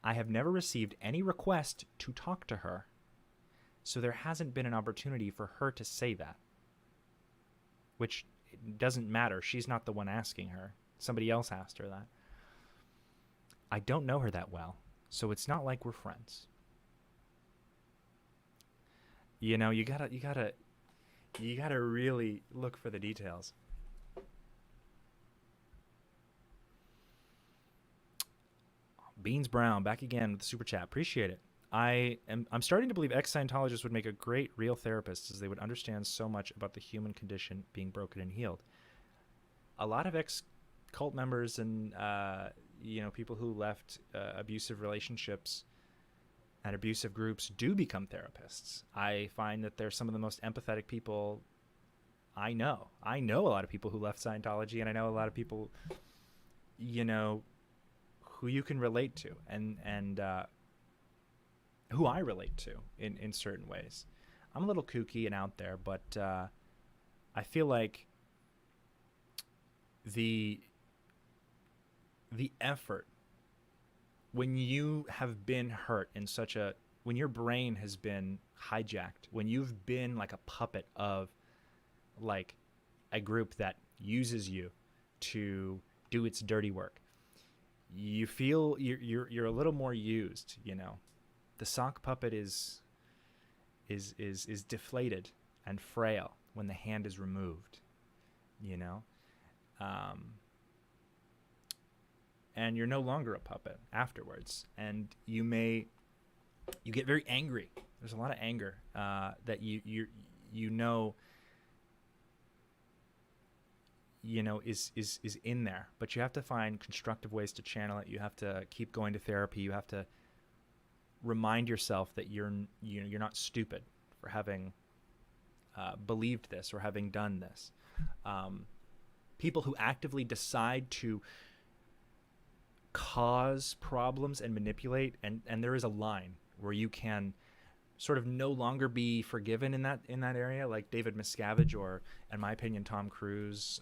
I have never received any request to talk to her, so there hasn't been an opportunity for her to say that. Which doesn't matter. She's not the one asking her. Somebody else asked her that. I don't know her that well, so it's not like we're friends. You gotta really look for the details. Beans Brown back again with the super chat. Appreciate it. I'm starting to believe ex-Scientologists would make a great real therapist, as they would understand so much about the human condition being broken and healed. A lot of ex-cult members and people who left abusive relationships and abusive groups do become therapists. I find that they're some of the most empathetic people I know. I know a lot of people who left Scientology, and I know a lot of people, who you can relate to, and who I relate to in certain ways. I'm a little kooky and out there, but I feel like the effort, when you have been hurt in when your brain has been hijacked, when you've been like a puppet of like a group that uses you to do its dirty work, you feel you're a little more used. The sock puppet is deflated and frail when the hand is removed, and you're no longer a puppet afterwards, and you get very angry. There's a lot of anger that is in there, but you have to find constructive ways to channel it. You have to keep going to therapy. You have to remind yourself that you're not stupid for having believed this or having done this. People who actively decide to cause problems and manipulate, and there is a line where you can sort of no longer be forgiven in that area, like David Miscavige or, in my opinion, Tom Cruise.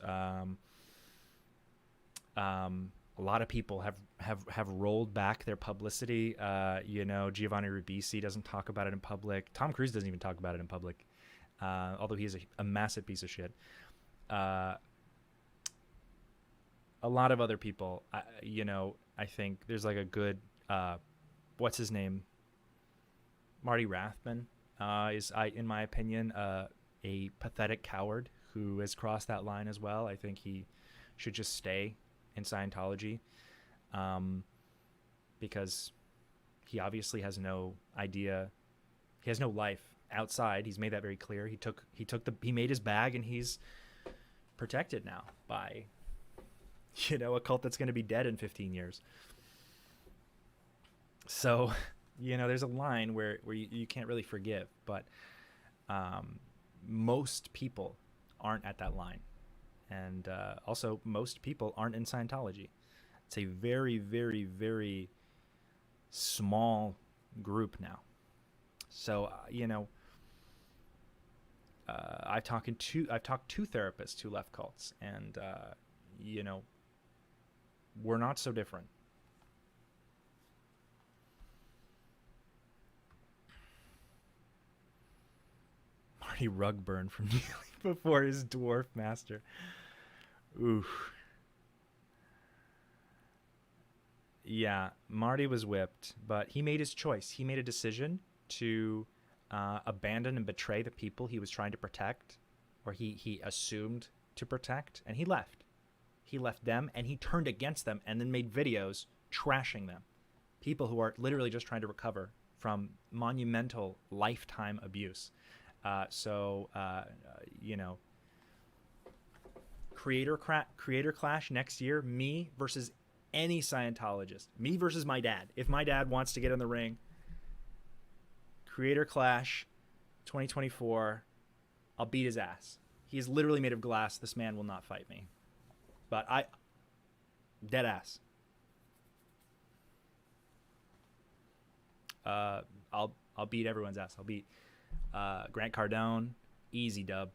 A lot of people have rolled back their publicity. Giovanni Ribisi doesn't talk about it in public. Tom Cruise doesn't even talk about it in public, although he is a massive piece of shit. A lot of other people, I think there's like a good, what's his name? Marty Rathman is, in my opinion, a pathetic coward who has crossed that line as well. I think he should just stay in Scientology, because he obviously has no idea. He has no life outside. He's made that very clear. He made his bag, and he's protected now by, a cult that's going to be dead in 15 years. So, there's a line where you can't really forgive, but most people aren't at that line. And also, most people aren't in Scientology. It's a very, very, very small group now. So, I've talked to therapists who left cults, and we're not so different. Marty Rugburn from kneeling before his dwarf master. Oof. Yeah, Marty was whipped, but he made his choice. He made a decision to abandon and betray the people he was trying to protect, or he assumed to protect, and he left. He left them, and he turned against them, and then made videos trashing them. People who are literally just trying to recover from monumental lifetime abuse. Creator clash next year, me versus any Scientologist. Me versus my dad. If my dad wants to get in the ring, creator clash 2024, I'll beat his ass. He is literally made of glass. This man will not fight me. But dead ass. I'll beat everyone's ass. I'll beat Grant Cardone, easy dub.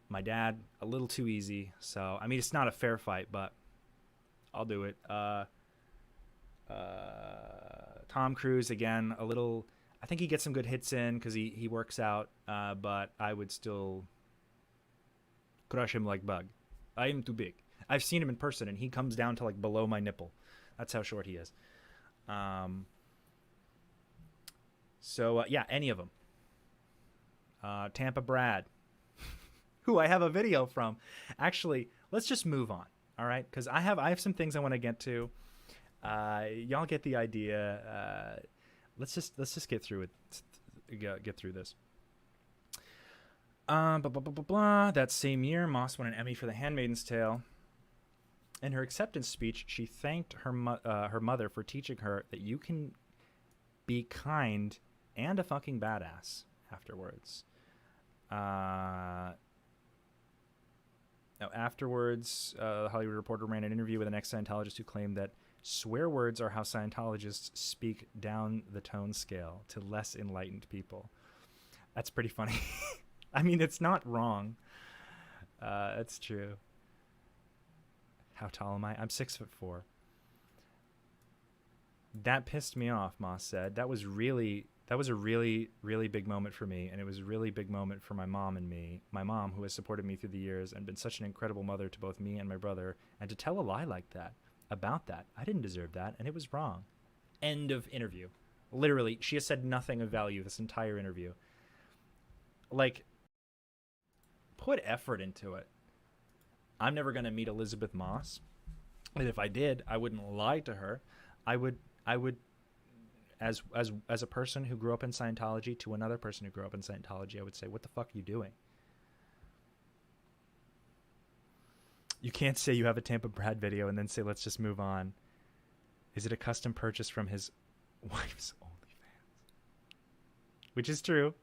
My dad, a little too easy. So, I mean, it's not a fair fight, but I'll do it. Tom Cruise, again, a little... I think he gets some good hits in because he works out, but I would still crush him like bug. I am too big. I've seen him in person, and he comes down to like below my nipple. That's how short he is. Yeah, any of them. Tampa Brad, who I have a video from. Actually, let's just move on, all right? Because I have some things I want to get to. Y'all get the idea. Let's just get through it. Get through this. That same year, Moss won an Emmy for The Handmaid's Tale. In her acceptance speech, she thanked her mother for teaching her that you can be kind and a fucking badass afterwards. Afterwards, the Hollywood Reporter ran an interview with an ex-Scientologist who claimed that swear words are how Scientologists speak down the tone scale to less enlightened people. That's pretty funny. I mean, it's not wrong. It's true. How tall am I? I'm 6'4". That pissed me off, Moss said. That was a really, really big moment for me, and it was a really big moment for my mom and me. My mom, who has supported me through the years and been such an incredible mother to both me and my brother, and to tell a lie like that about that. I didn't deserve that, and it was wrong. End of interview. Literally, she has said nothing of value this entire interview. Like, put effort into it. I'm never going to meet Elizabeth Moss. And if I did, I wouldn't lie to her. I would as a person who grew up in Scientology to another person who grew up in Scientology, I would say, what the fuck are you doing? You can't say you have a Tampa Brad video and then say, let's just move on. Is it a custom purchase from his wife's OnlyFans? Which is true.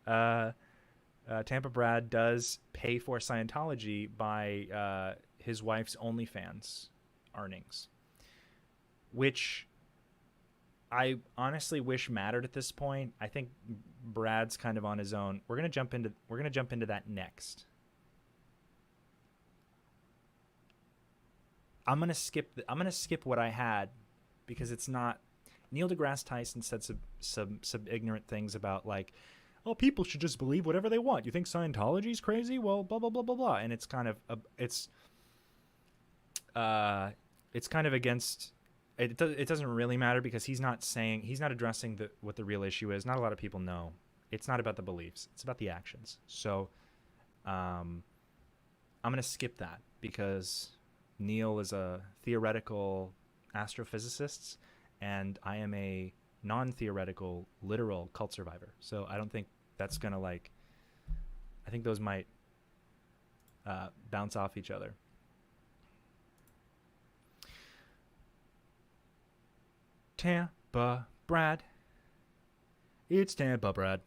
Tampa Brad does pay for Scientology by his wife's OnlyFans earnings, which I honestly wish mattered at this point. I think Brad's kind of on his own. We're gonna jump into that next. I'm gonna skip what I had because it's not. Neil deGrasse Tyson said some ignorant things about like, oh, people should just believe whatever they want. You think Scientology's crazy? Well, blah blah blah blah blah. And it's kind of it's kind of against. It doesn't really matter because he's not addressing what the real issue is. Not a lot of people know. It's not about the beliefs. It's about the actions. So, I'm gonna skip that because Neil is a theoretical astrophysicist, and I am a non-theoretical, literal cult survivor. So I don't think that's gonna like. I think those might bounce off each other. Tampa Brad. It's Tampa Brad.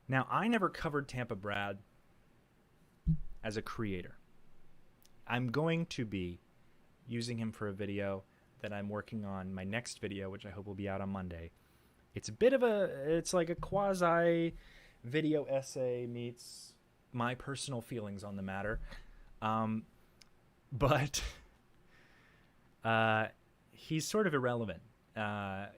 Now, I never covered Tampa Brad as a creator. I'm going to be using him for a video that I'm working on, my next video, which I hope will be out on Monday. It's it's like a quasi video essay meets my personal feelings on the matter. But he's sort of irrelevant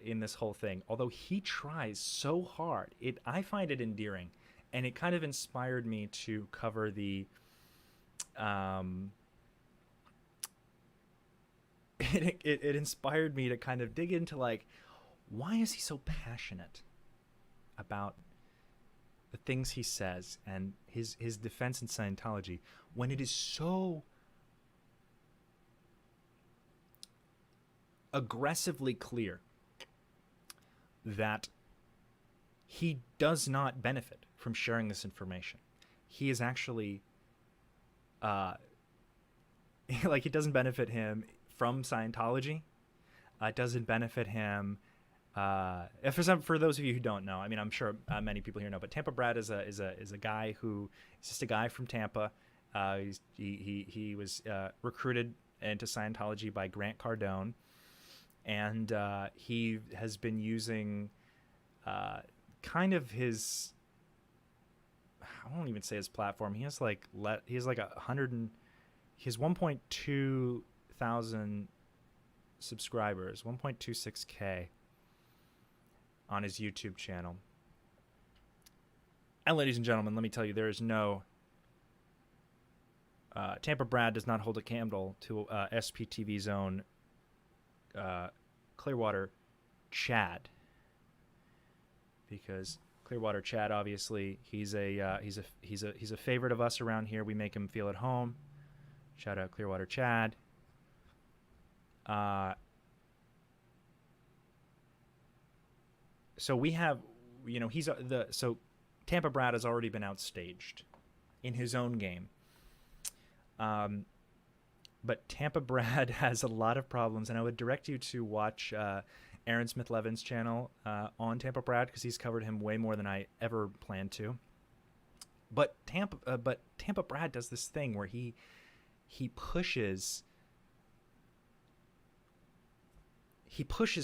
in this whole thing, although he tries so hard. I find it endearing, and it kind of inspired me to cover the it inspired me to kind of dig into like, why is he so passionate about the things he says and his defense in Scientology when it is so aggressively clear that he does not benefit from sharing this information. He is actually like, it doesn't benefit him from Scientology. It doesn't benefit him. For those of you who don't know, I mean, I'm sure many people here know, but Tampa Brad is a guy who is just a guy from Tampa. He was recruited into Scientology by Grant Cardone, and he has been using kind of his, I won't even say his platform. He has like 1.2 thousand subscribers, 1.26K on his YouTube channel. And ladies and gentlemen, let me tell you, there is no Tampa Brad does not hold a candle to SPTV's own Clearwater Chad, because Clearwater Chad, obviously, he's a favorite of us around here. We make him feel at home. Shout out Clearwater Chad. So we have, so Tampa Brad has already been outstaged in his own game. But Tampa Brad has a lot of problems, and I would direct you to watch Aaron Smith-Levin's channel on Tampa Brad, because he's covered him way more than I ever planned to. But Tampa Brad does this thing where he pushes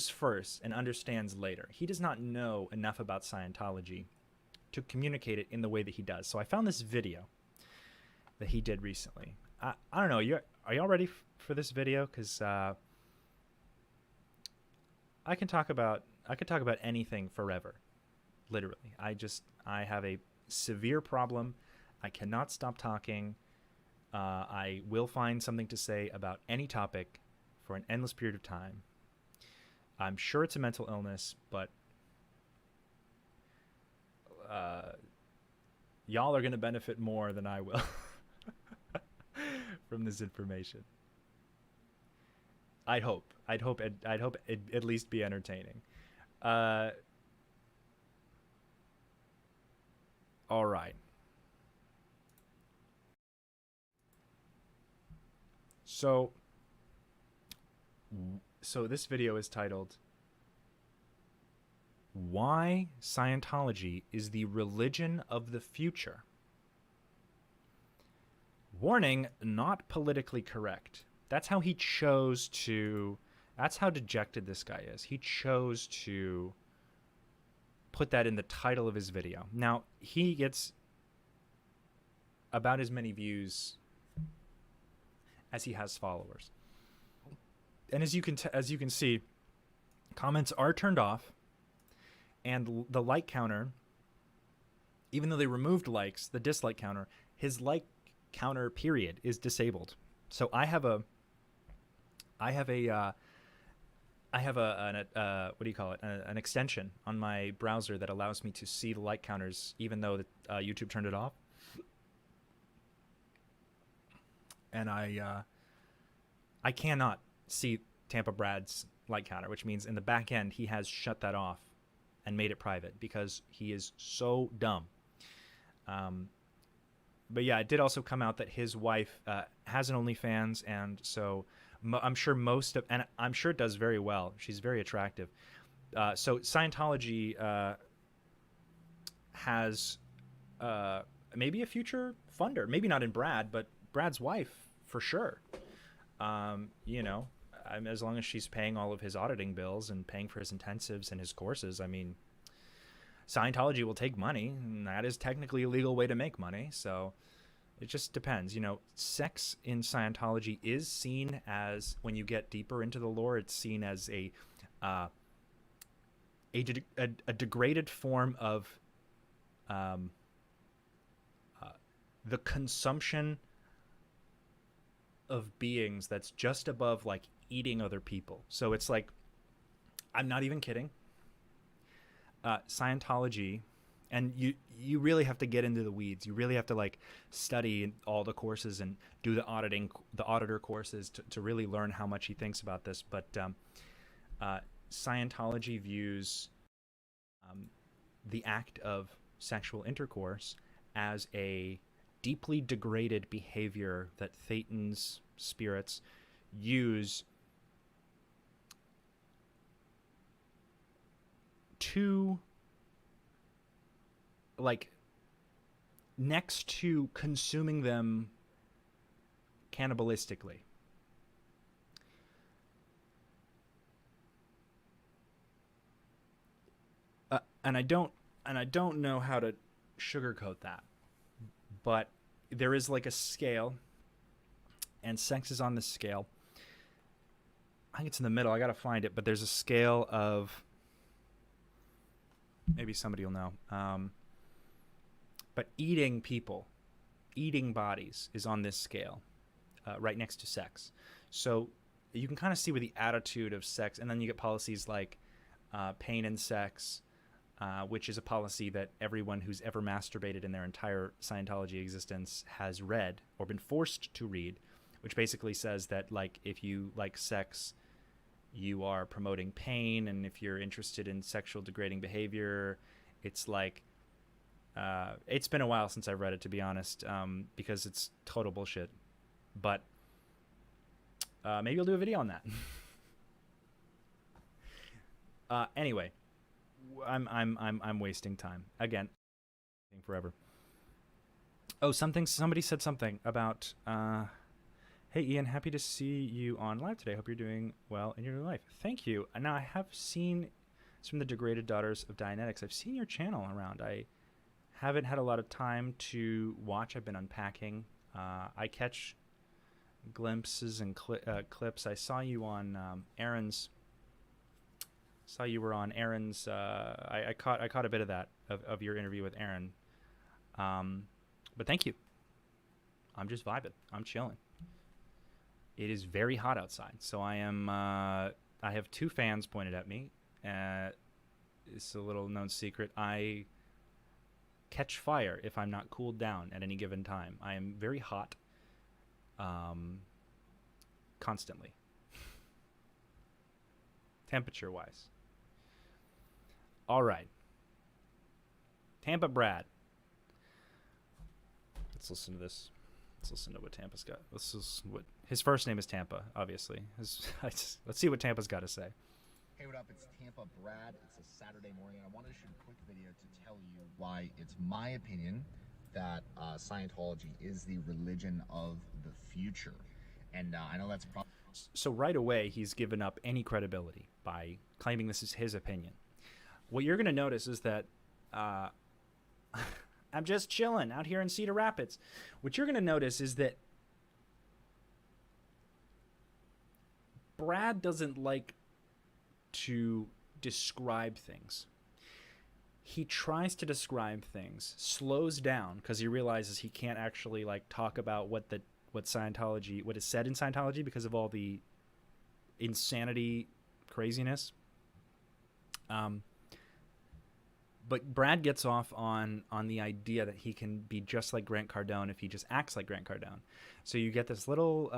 first and understands later. He does not know enough about Scientology to communicate it in the way that he does. So I found this video that he did recently. I don't know. Are y'all ready for this video? Because I could talk about anything forever, literally. I have a severe problem. I cannot stop talking. I will find something to say about any topic for an endless period of time. I'm sure it's a mental illness, but y'all are going to benefit more than I will from this information. I'd hope it at least be entertaining. All right. So this video is titled "Why Scientology is the Religion of the Future." Warning, not politically correct. That's how he chose to That's how dejected this guy is. He chose to put that in the title of his video. Now, he gets about as many views as he has followers. And as you can see, comments are turned off, and the like counter, even though they removed likes, the dislike counter, his like counter period is disabled. So I have a what do you call it? An extension on my browser that allows me to see the like counters, even though YouTube turned it off. And I cannot see Tampa Brad's like counter, which means in the back end he has shut that off and made it private because he is so dumb. But yeah, it did also come out that his wife has an OnlyFans, and so I'm sure and I'm sure it does very well. She's very attractive. So Scientology has maybe a future funder, maybe not in Brad, but Brad's wife for sure. You know, as long as she's paying all of his auditing bills and paying for his intensives and his courses, I mean, Scientology will take money, and that is technically a legal way to make money. So it just depends. You know, sex in Scientology is seen as, when you get deeper into the lore, it's seen as a degraded form of the consumption of beings that's just above like eating other people. So it's like, I'm not even kidding. Scientology, and you really have to get into the weeds. You really have to like study all the courses and do the auditor courses to really learn how much he thinks about this. But Scientology views the act of sexual intercourse as a deeply degraded behavior that Satan's spirits use to, like, next to consuming them cannibalistically. And I don't know how to sugarcoat that, but there is like a scale, and sex is on the scale. I think it's in the middle. I gotta find it, but there's a scale of, maybe somebody will know. But eating people, eating bodies is on this scale, right next to sex. So you can kind of see where the attitude of sex, and then you get policies like pain and sex, which is a policy that everyone who's ever masturbated in their entire Scientology existence has read or been forced to read, which basically says that, like, if you like sex, you are promoting pain, and if you're interested in sexual degrading behavior, it's like, it's been a while since I've read it, to be honest, because it's total bullshit. But maybe I'll do a video on that. Anyway, I'm wasting time again. Forever. Oh, somebody said something about. Hey Ian, happy to see you on live today. Hope you're doing well in your life. Thank you. Now I have seen, it's from the Degraded Daughters of Dianetics. I've seen your channel around. I haven't had a lot of time to watch. I've been unpacking. I catch glimpses and clips. I saw you on Aaron's. Saw you were on Aaron's. I caught a bit of that of your interview with Aaron. But thank you. I'm just vibing. I'm chilling. It is very hot outside, so I am. I have 2 fans pointed at me. It's a little known secret. I catch fire if I'm not cooled down at any given time. I am very hot. Constantly. Temperature-wise. All right. Tampa Brad. Let's listen to this. Let's listen to what Tampa's got. This is what his first name is. Tampa, obviously. Let's see what Tampa's got to say. Hey, what up? It's Tampa Brad. It's a Saturday morning, and I wanted to shoot a quick video to tell you why it's my opinion that Scientology is the religion of the future. And I know that's probably... So right away, he's given up any credibility by claiming this is his opinion. What you're going to notice is that I'm just chilling out here in Cedar Rapids. What you're going to notice is that Brad doesn't like to describe things. He tries to describe things, slows down because he realizes he can't actually like talk about what Scientology, what is said in Scientology because of all the insanity, craziness. But Brad gets off on the idea that he can be just like Grant Cardone if he just acts like Grant Cardone. So you get this little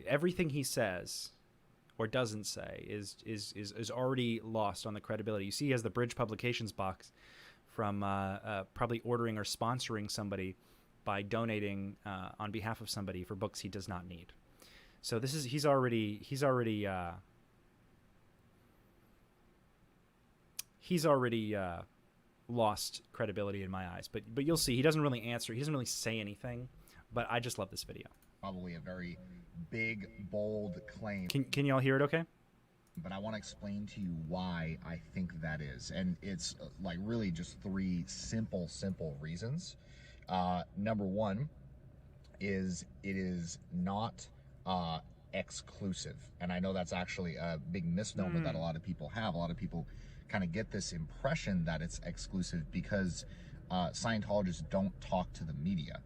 everything he says or doesn't say is already lost on the credibility. You see, he has the Bridge Publications box from probably ordering or sponsoring somebody by donating on behalf of somebody for books he does not need. So this is he's already lost credibility in my eyes. But you'll see, he doesn't really answer. He doesn't really say anything. But I just love this video. Probably a very big, bold claim. Can y'all hear it okay? But I want to explain to you why I think that is. And it's like really just three simple reasons. Number one is it is not exclusive. And I know that's actually a big misnomer that a lot of people have. A lot of people kind of get this impression that it's exclusive because Scientologists don't talk to the media.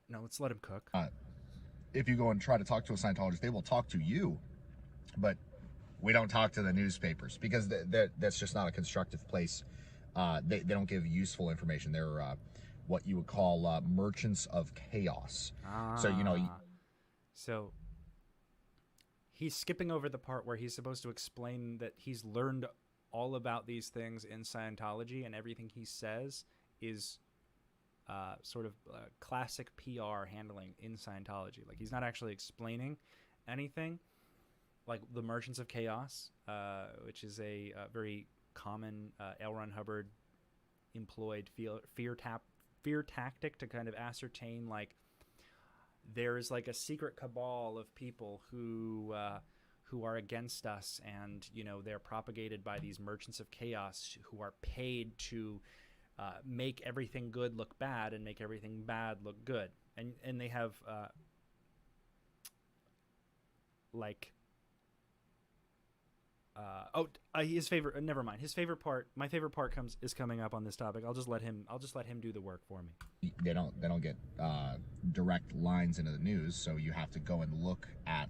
No, let's let him cook. If you go and try to talk to a Scientologist, they will talk to you, but we don't talk to the newspapers because that's just not a constructive place. They don't give useful information. They're what you would call merchants of chaos. So, you know. So he's skipping over the part where he's supposed to explain that he's learned all about these things in Scientology and everything he says is sort of classic PR handling in Scientology. Like, he's not actually explaining anything. Like the Merchants of Chaos, which is a very common L. Ron Hubbard employed fear tactic to kind of ascertain, like, there's like a secret cabal of people who are against us, and you know they're propagated by these merchants of chaos who are paid to make everything good look bad and make everything bad look good, and they have his favorite. Never mind. His favorite part. My favorite part is coming up on this topic. I'll just let him do the work for me. They don't get direct lines into the news, so you have to go and look at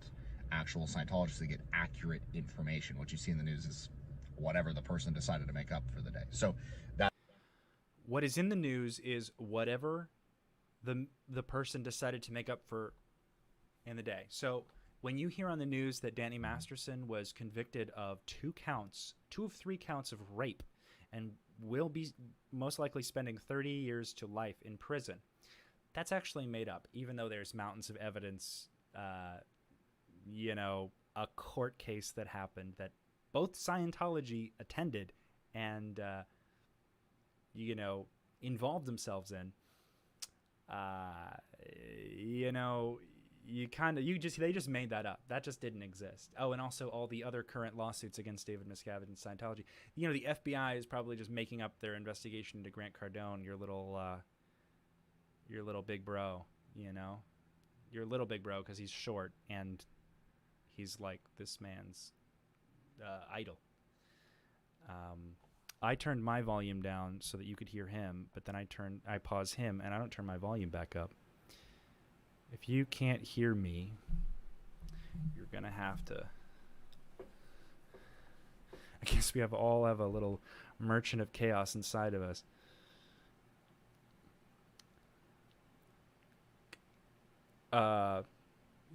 actual Scientologists to get accurate information. What you see in the news is whatever the person decided to make up for the day. So that what is in the news is whatever the person decided to make up for in the day. So when you hear on the news that Danny Masterson was convicted of 2 of 3 counts of rape and will be most likely spending 30 years to life in prison, that's actually made up, even though there's mountains of evidence, a court case that happened that both Scientology attended and, involved themselves in. They just made that up. That just didn't exist. Oh, and also all the other current lawsuits against David Miscavige and Scientology. You know, the FBI is probably just making up their investigation into Grant Cardone, your little big bro, your little big bro, because he's short and he's like this man's idol. I turned my volume down so that you could hear him, but then I pause him and I don't turn my volume back up. If you can't hear me, you're going to have to... I guess we all have a little merchant of chaos inside of us.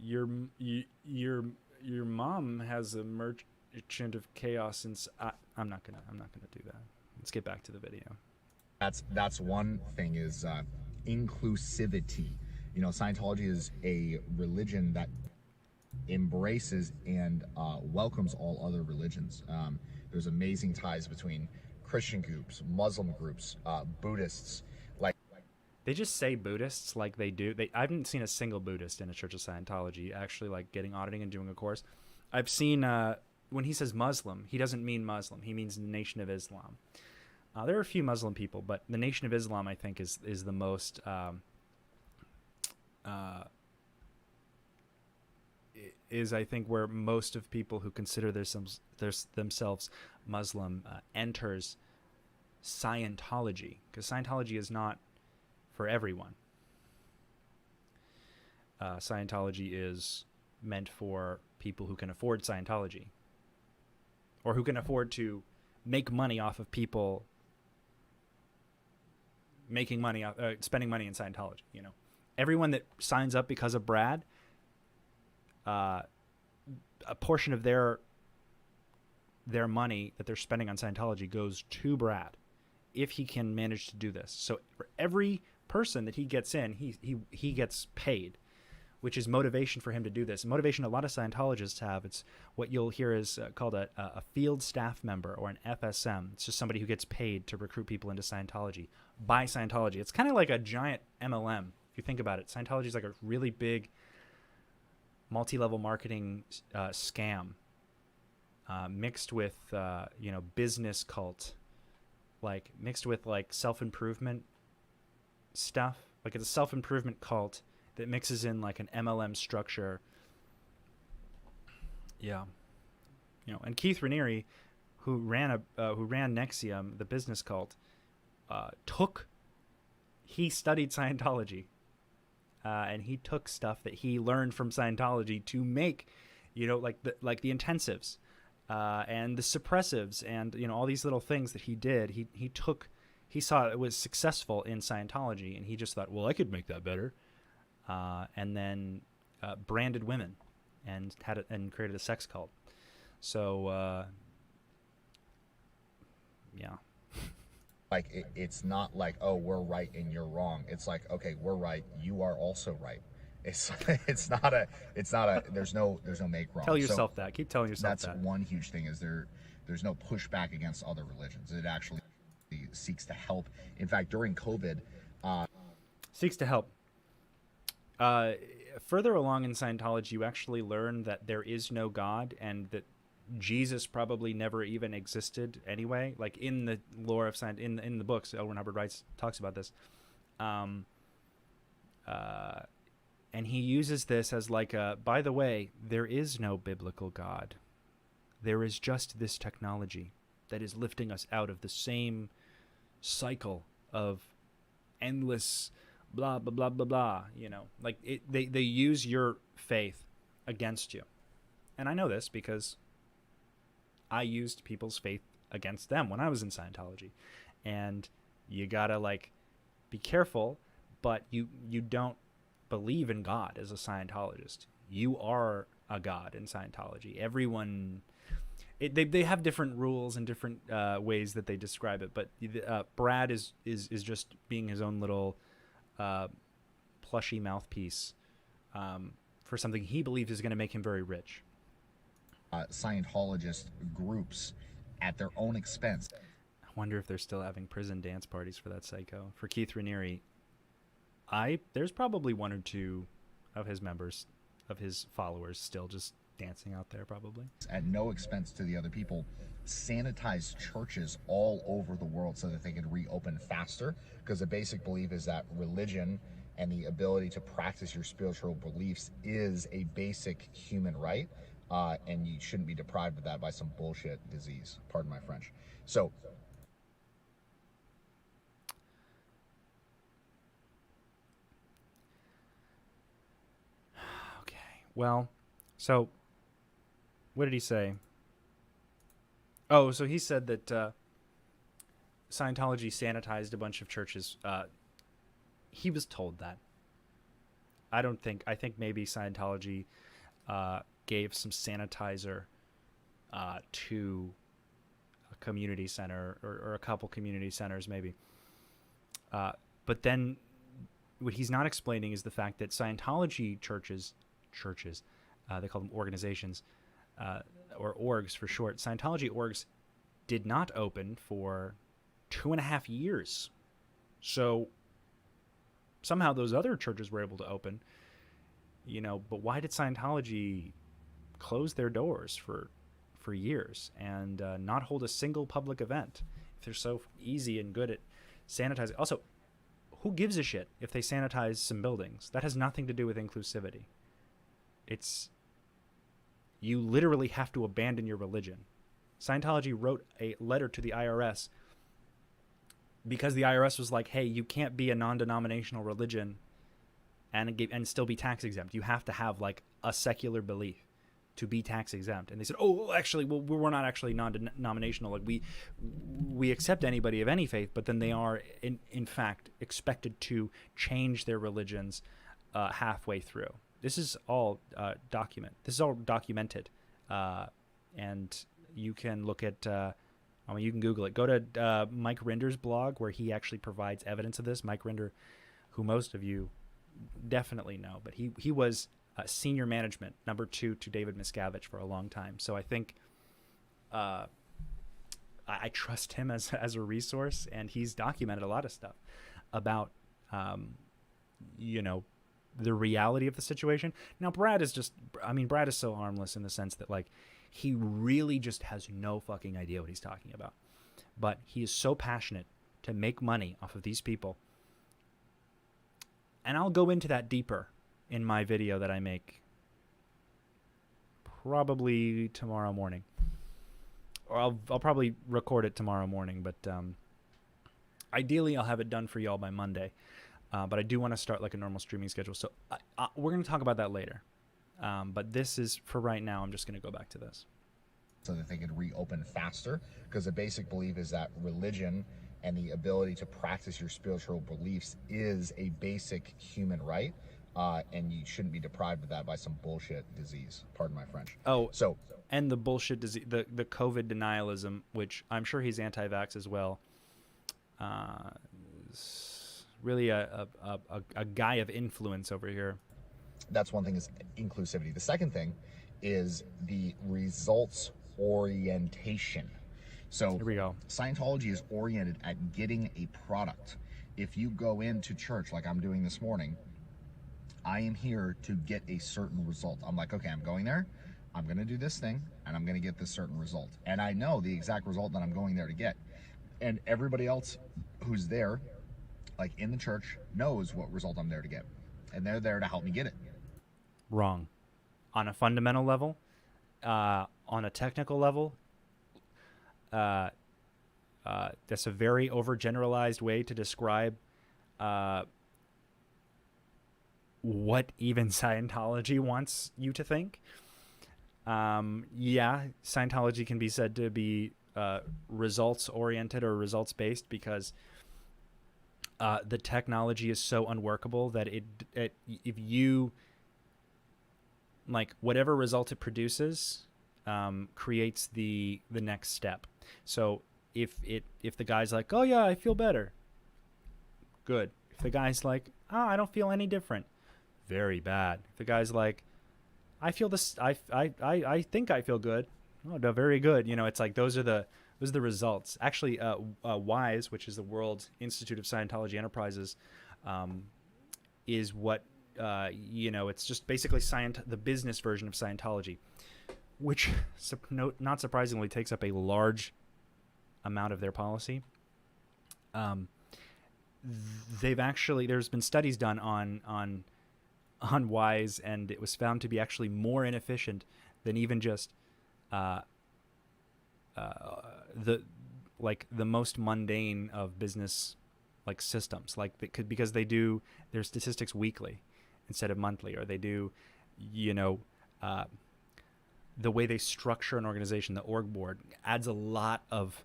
Your mom has a merchant of chaos inside. I'm not gonna do that. Let's get back to the video. That's one thing is inclusivity. You know, Scientology is a religion that embraces and welcomes all other religions. There's amazing ties between Christian groups, Muslim groups, Buddhists. They just say Buddhists like they do. I haven't seen a single Buddhist in a Church of Scientology actually like getting auditing and doing a course. I've seen when he says Muslim, he doesn't mean Muslim. He means the Nation of Islam. There are a few Muslim people, but the Nation of Islam, I think, is the most is I think where most of people who consider themselves Muslim enters Scientology, because Scientology is not for everyone. Scientology is meant for people who can afford Scientology, or who can afford to make money off of people making money, spending money in Scientology. You know, everyone that signs up because of Brad, a portion of their money that they're spending on Scientology goes to Brad, if he can manage to do this. So for every person that he gets in, he gets paid, which is motivation for him to do this. Motivation a lot of Scientologists have. It's what you'll hear is called a field staff member, or an FSM. It's just somebody who gets paid to recruit people into Scientology by Scientology. It's kind of like a giant MLM, if you think about it. Scientology is like a really big multi-level marketing scam mixed with business cult, like mixed with like self-improvement stuff. Like it's a self-improvement cult that mixes in like an MLM structure. Yeah. You know, and Keith Raniere, who ran Nexium, the business cult, he studied Scientology. And he took stuff that he learned from Scientology to make, like the intensives, and the suppressives, and all these little things that he did. He saw it was successful in Scientology, and he just thought, well, I could make that better, and then branded women, and created a sex cult. So yeah. Like it's not like, oh, we're right and you're wrong. It's like, okay, we're right, you are also right. It's not a there's no make wrong. Tell yourself that. Keep telling yourself that. That's one huge thing, is there's no pushback against other religions. It actually seeks to help. In fact, during COVID, seeks to help. Further along in Scientology, you actually learn that there is no God, and that Jesus probably never even existed anyway. Like in the lore of science, in the books, L. Ron Hubbard talks about this. And he uses this as like by the way, there is no biblical God. There is just this technology that is lifting us out of the same cycle of endless blah, blah, blah, blah, blah. Like they use your faith against you. And I know this because I used people's faith against them when I was in Scientology. And you gotta like be careful, but you don't believe in God as a Scientologist. You are a God in Scientology. Everyone, they have different rules and different ways that they describe it, but Brad is just being his own little plushy mouthpiece for something he believes is going to make him very rich. Scientologist groups at their own expense. I wonder if they're still having prison dance parties for that psycho. For Keith Raniere, there's probably one or two of his members, of his followers, still just dancing out there, probably. At no expense to the other people, sanitize churches all over the world so that they can reopen faster, because the basic belief is that religion and the ability to practice your spiritual beliefs is a basic human right. And you shouldn't be deprived of that by some bullshit disease. Pardon my French. So, okay. Well, so what did he say? Oh, so he said that Scientology sanitized a bunch of churches. He was told that. I think maybe Scientology gave some sanitizer to a community center or a couple community centers maybe. But then what he's not explaining is the fact that Scientology churches, they call them organizations, or orgs for short. Scientology orgs did not open for 2.5 years. So somehow those other churches were able to open, but why did Scientology close their doors for years and not hold a single public event if they're so easy and good at sanitizing? Also, who gives a shit if they sanitize some buildings? That has nothing to do with inclusivity. You literally have to abandon your religion. Scientology wrote a letter to the IRS because the IRS was like, hey, you can't be a non-denominational religion and still be tax exempt. You have to have like a secular belief to be tax exempt. And they said, oh, actually, well, we're not actually non-denominational. Like we accept anybody of any faith, but then they are in fact expected to change their religions halfway through. This is all documented, and you can look at. You can Google it. Go to Mike Rinder's blog where he actually provides evidence of this. Mike Rinder, who most of you definitely know, but he was senior management, number 2 to David Miscavige for a long time. So I think I trust him as a resource, and he's documented a lot of stuff about the reality of the situation. Now, Brad is so harmless in the sense that like he really just has no fucking idea what he's talking about. But he is so passionate to make money off of these people. And I'll go into that deeper in my video that I make probably tomorrow morning. Or I'll probably record it tomorrow morning, but ideally I'll have it done for y'all by Monday. But I do want to start like a normal streaming schedule. So we're going to talk about that later. But this is, for right now, I'm just going to go back to this. So that they could reopen faster, because the basic belief is that religion and the ability to practice your spiritual beliefs is a basic human right, and you shouldn't be deprived of that by some bullshit disease. Pardon my French. And the bullshit disease, the COVID denialism, which I'm sure he's anti-vax as well. Really a guy of influence over here. That's one thing, is inclusivity. The second thing is the results orientation. So here we go. Scientology is oriented at getting a product. If you go into church like I'm doing this morning, I am here to get a certain result. I'm like, okay, I'm going there, I'm going to do this thing, and I'm going to get this certain result. And I know the exact result that I'm going there to get. And everybody else who's there, like in the church, knows what result I'm there to get. And they're there to help me get it. Wrong. On a fundamental level, on a technical level, that's a very overgeneralized way to describe what even Scientology wants you to think. Scientology can be said to be results-oriented or results-based because the technology is so unworkable that if you like whatever result it produces creates the next step. So if the guy's like, oh yeah, I feel better, good. If the guy's like, oh, I don't feel any different, very bad. If the guy's like, I feel this, I think I feel good, oh, no, very good. It's like those are the results. Actually, WISE, which is the World Institute of Scientology Enterprises, is what it's just basically the business version of Scientology, which not surprisingly takes up a large amount of their policy. There's been studies done on WISE, and it was found to be actually more inefficient than even just the most mundane of business like systems, because they do their statistics weekly instead of monthly, or they do the way they structure an organization, the org board adds a lot of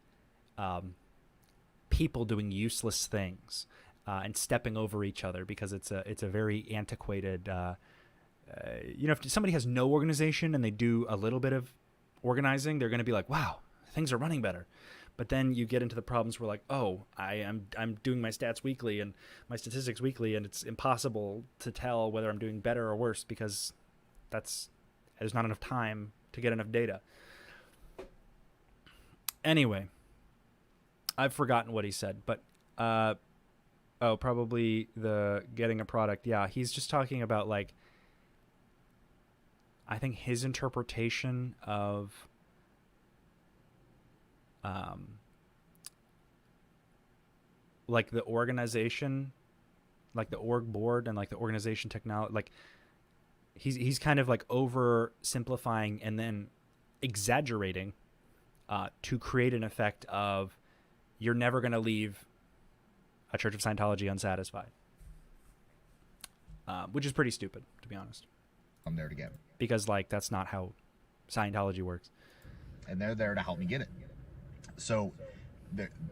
people doing useless things and stepping over each other, because it's a very antiquated if somebody has no organization and they do a little bit of organizing, they're going to be like, wow, things are running better. But then you get into the problems where like, oh, I'm doing my stats weekly and my statistics weekly, and it's impossible to tell whether I'm doing better or worse because there's not enough time to get enough data. Anyway, I've forgotten what he said, but Oh, probably the getting a product. Yeah, he's just talking about like I think his interpretation of um like the organization, like the org board and like the organization technology, like he's kind of like oversimplifying and then exaggerating to create an effect of you're never going to leave a Church of Scientology unsatisfied, which is pretty stupid, to be honest. I'm there to get it. Because like that's not how Scientology works. And they're there to help me get it. So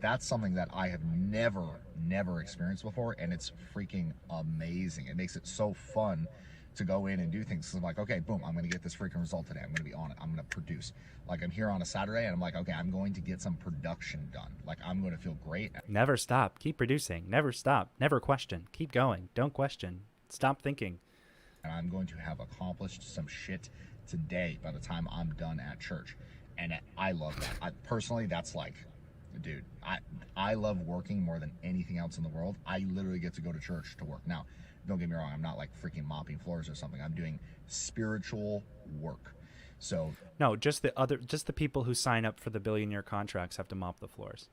that's something that I have never experienced before, and it's freaking amazing. It makes it so fun to go in and do things. So I'm like, okay, boom, I'm going to get this freaking result today. I'm going to be on it. I'm going to produce. Like I'm here on a Saturday, and I'm like, okay, I'm going to get some production done. Like I'm going to feel great. Never stop. Keep producing. Never stop. Never question. Keep going. Don't question. Stop thinking. And I'm going to have accomplished some shit today by the time I'm done at church. And I love that. Personally, that's like, dude, I love working more than anything else in the world. I literally get to go to church to work. Now, don't get me wrong, I'm not like freaking mopping floors or something. I'm doing spiritual work. So no, just the people who sign up for the billion-year contracts have to mop the floors.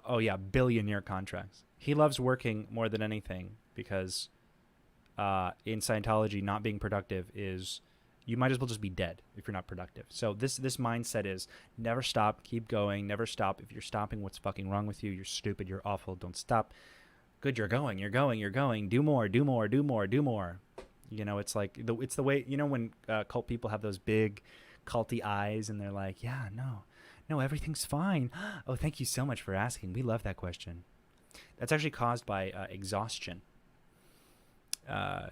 Oh yeah, billion-year contracts. He loves working more than anything because in Scientology, not being productive is you might as well just be dead if you're not productive. So this mindset is never stop, keep going, never stop. If you're stopping, what's fucking wrong with you? You're stupid, you're awful, don't stop. Good, you're going. Do more. You know, it's like it's the way, you know, when cult people have those big culty eyes and they're like, yeah, no, everything's fine. Oh, thank you so much for asking. We love that question. That's actually caused by exhaustion.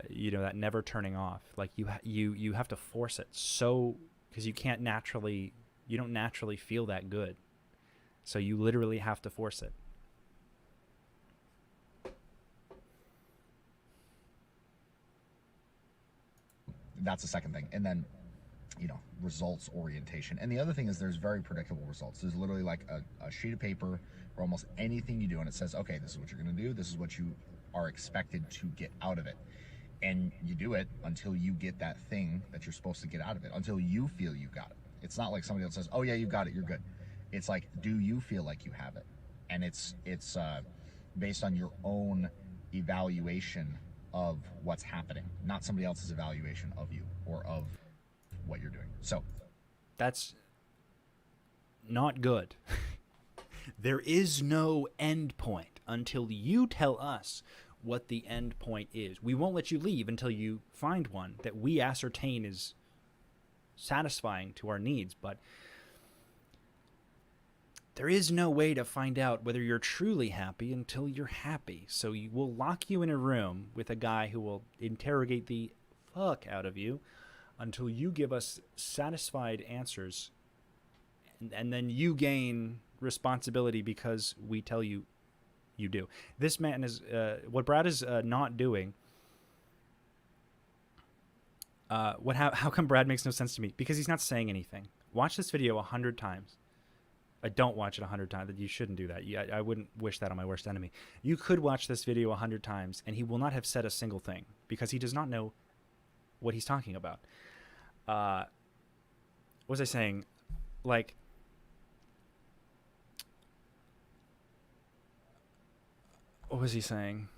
You know, that never turning off. Like you have to force it so because you don't naturally feel that good. So you literally have to force it. That's the second thing. And then, you know, results orientation. And the other thing is there's very predictable results. There's literally like a sheet of paper for almost anything you do, and it says, okay, this is what you're going to do. This is what you are expected to get out of it. And you do it until you get that thing that you're supposed to get out of it, until you feel you got it. It's not like somebody else says, oh yeah, you got it, you're good. It's like, do you feel like you have it? And it's based on your own evaluation of what's happening, not somebody else's evaluation of you or of what you're doing. So that's not good. There is no end point until you tell us what the end point is. We won't let you leave until you find one that we ascertain is satisfying to our needs, but there is no way to find out whether you're truly happy until you're happy. So we'll lock you in a room with a guy who will interrogate the fuck out of you until you give us satisfied answers. And then you gain responsibility because we tell you you do. This man is, what Brad is not doing. How come Brad makes no sense to me? Because he's not saying anything. Watch this video 100 times. Don't watch it 100 times. You shouldn't do that. I wouldn't wish that on my worst enemy. You could watch this video 100 times, and he will not have said a single thing because he does not know what he's talking about. What was I saying? Like, what was he saying?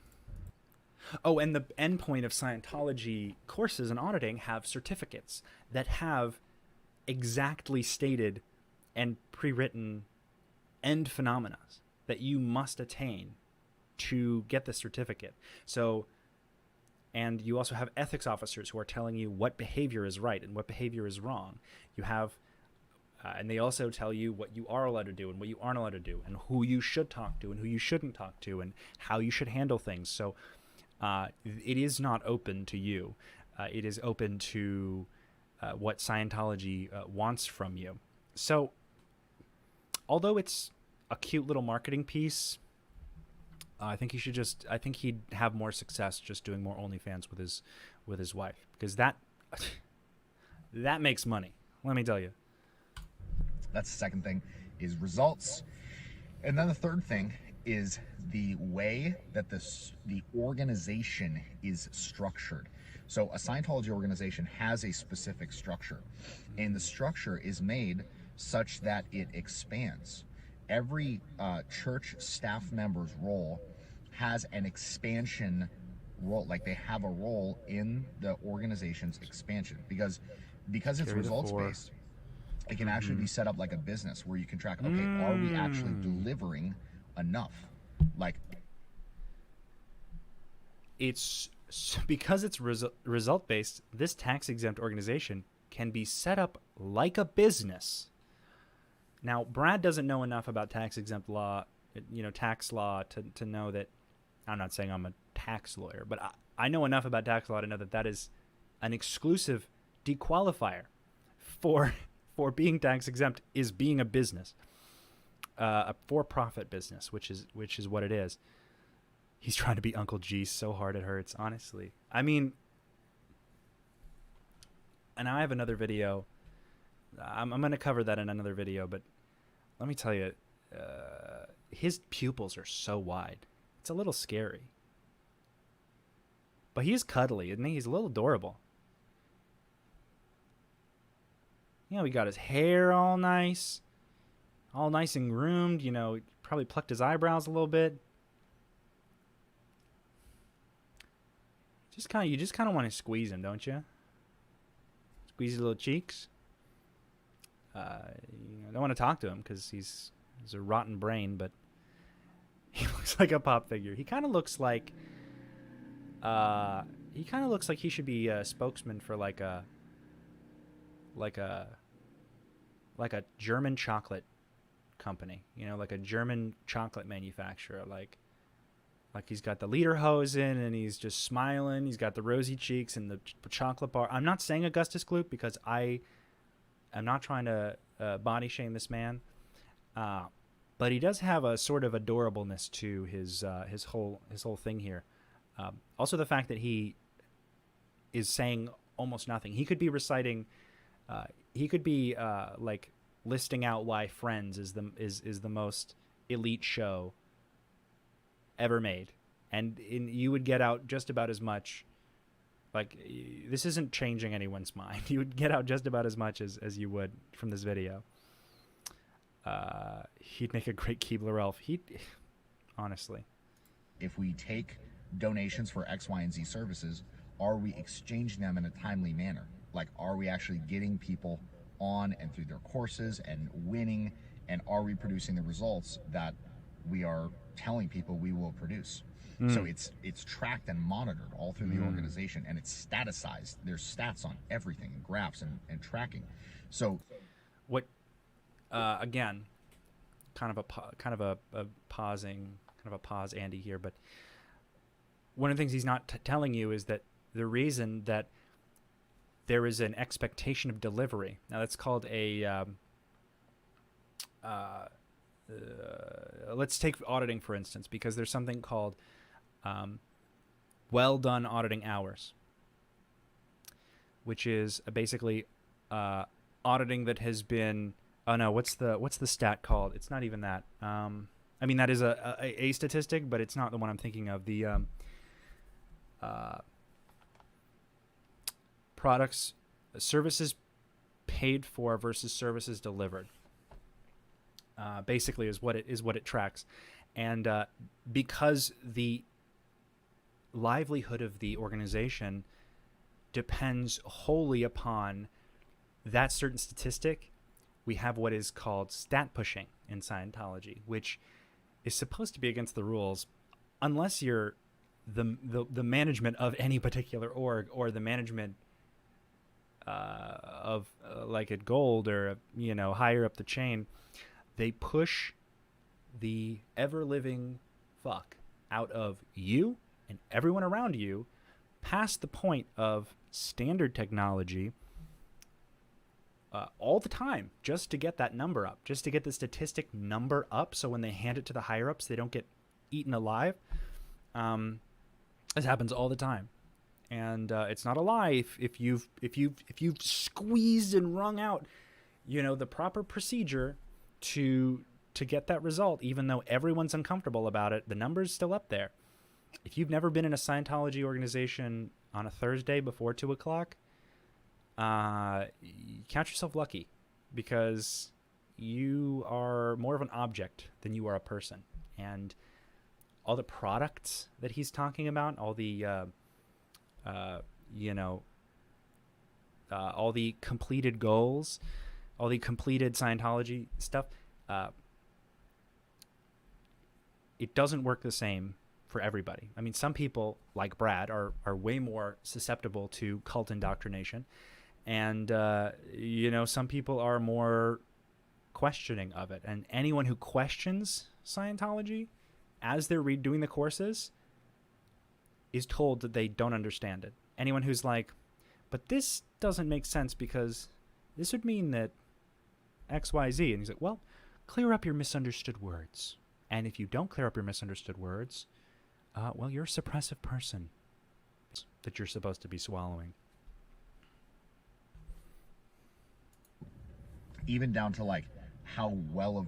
Oh, and the endpoint of Scientology courses and auditing have certificates that have exactly stated and pre-written end phenomena that you must attain to get the certificate. So, and you also have ethics officers who are telling you what behavior is right and what behavior is wrong. You have, and they also tell you what you are allowed to do and what you aren't allowed to do, and who you should talk to and who you shouldn't talk to, and how you should handle things. So, it is not open to you. It is open to what Scientology wants from you. So, although it's a cute little marketing piece, I think he'd have more success just doing more OnlyFans with his wife, because that makes money. Let me tell you. That's the second thing, is results. And then the third thing is the way that the organization is structured. So a Scientology organization has a specific structure, and the structure is made such that it expands. Every church staff member's role has an expansion role, like they have a role in the organization's expansion, because it's results based. It can actually be set up like a business where you can track, okay, are we actually delivering enough? Like, it's because it's result based. This tax exempt organization can be set up like a business. Now, Brad doesn't know enough about tax exempt law, tax law to know that. I'm not saying I'm a tax lawyer, but I know enough about tax law to know that is an exclusive dequalifier for being tax exempt is being a business, a for-profit business, which is what it is. He's trying to be Uncle G so hard it hurts, honestly. I mean, and I have another video. I'm going to cover that in another video, but let me tell you, his pupils are so wide. It's a little scary. But he's cuddly, isn't he? He's a little adorable. We got his hair all nice and groomed. Probably plucked his eyebrows a little bit. You just kind of want to squeeze him, don't you? Squeeze his little cheeks. I don't want to talk to him because he's a rotten brain, but he looks like a pop figure. He kind of looks like he should be a spokesman for like a German chocolate company, like a German chocolate manufacturer. Like he's got the lederhosen and he's just smiling. He's got the rosy cheeks and the chocolate bar. I'm not saying Augustus Gloop because I am not trying to body shame this man. But he does have a sort of adorableness to his whole thing here. Also, the fact that he is saying almost nothing. He could be reciting. He could be like listing out why Friends is the most elite show ever made, and you would get out just about as much. Like, this isn't changing anyone's mind. You would get out just about as much as you would from this video. He'd make a great Keebler elf. Honestly. If we take donations for X, Y, and Z services, are we exchanging them in a timely manner? Like, are we actually getting people on and through their courses and winning? And are we producing the results that we are telling people we will produce? So it's tracked and monitored all through the organization, and it's statusized. There's stats on everything, and graphs and tracking. So what? Again, kind of a pause, Andy here. But one of the things he's not telling you is that the reason that there is an expectation of delivery. Now that's called a. Let's take auditing for instance, because there's something called well done auditing hours, which is basically auditing that has been. Oh no, what's the stat called? It's not even that. I mean, that is a statistic, but it's not the one I'm thinking of. The services paid for versus services delivered. Basically, is what it tracks, and because the livelihood of the organization depends wholly upon that certain statistic. We have what is called stat pushing in Scientology, which is supposed to be against the rules unless you're the management of any particular org or the management of like at Gold or higher up the chain. They push the ever-living fuck out of you and everyone around you past the point of standard technology all the time, just to get that number up, just to get the statistic number up, so when they hand it to the higher ups, they don't get eaten alive. This happens all the time, and it's not a lie. If you've squeezed and wrung out, the proper procedure to to get that result, even though everyone's uncomfortable about it. The number's still up there. If you've never been in a Scientology organization on a Thursday before 2 o'clock, count yourself lucky, because you are more of an object than you are a person. And all the products that he's talking about, all the, all the completed goals, all the completed Scientology stuff, it doesn't work the same for everybody. I mean, some people, like Brad, are way more susceptible to cult indoctrination. And, some people are more questioning of it. And anyone who questions Scientology as they're doing the courses is told that they don't understand it. Anyone who's like, but this doesn't make sense because this would mean that X, Y, Z. And he's like, well, clear up your misunderstood words. And if you don't clear up your misunderstood words, well, you're a suppressive person that you're supposed to be swallowing. Even down to like how well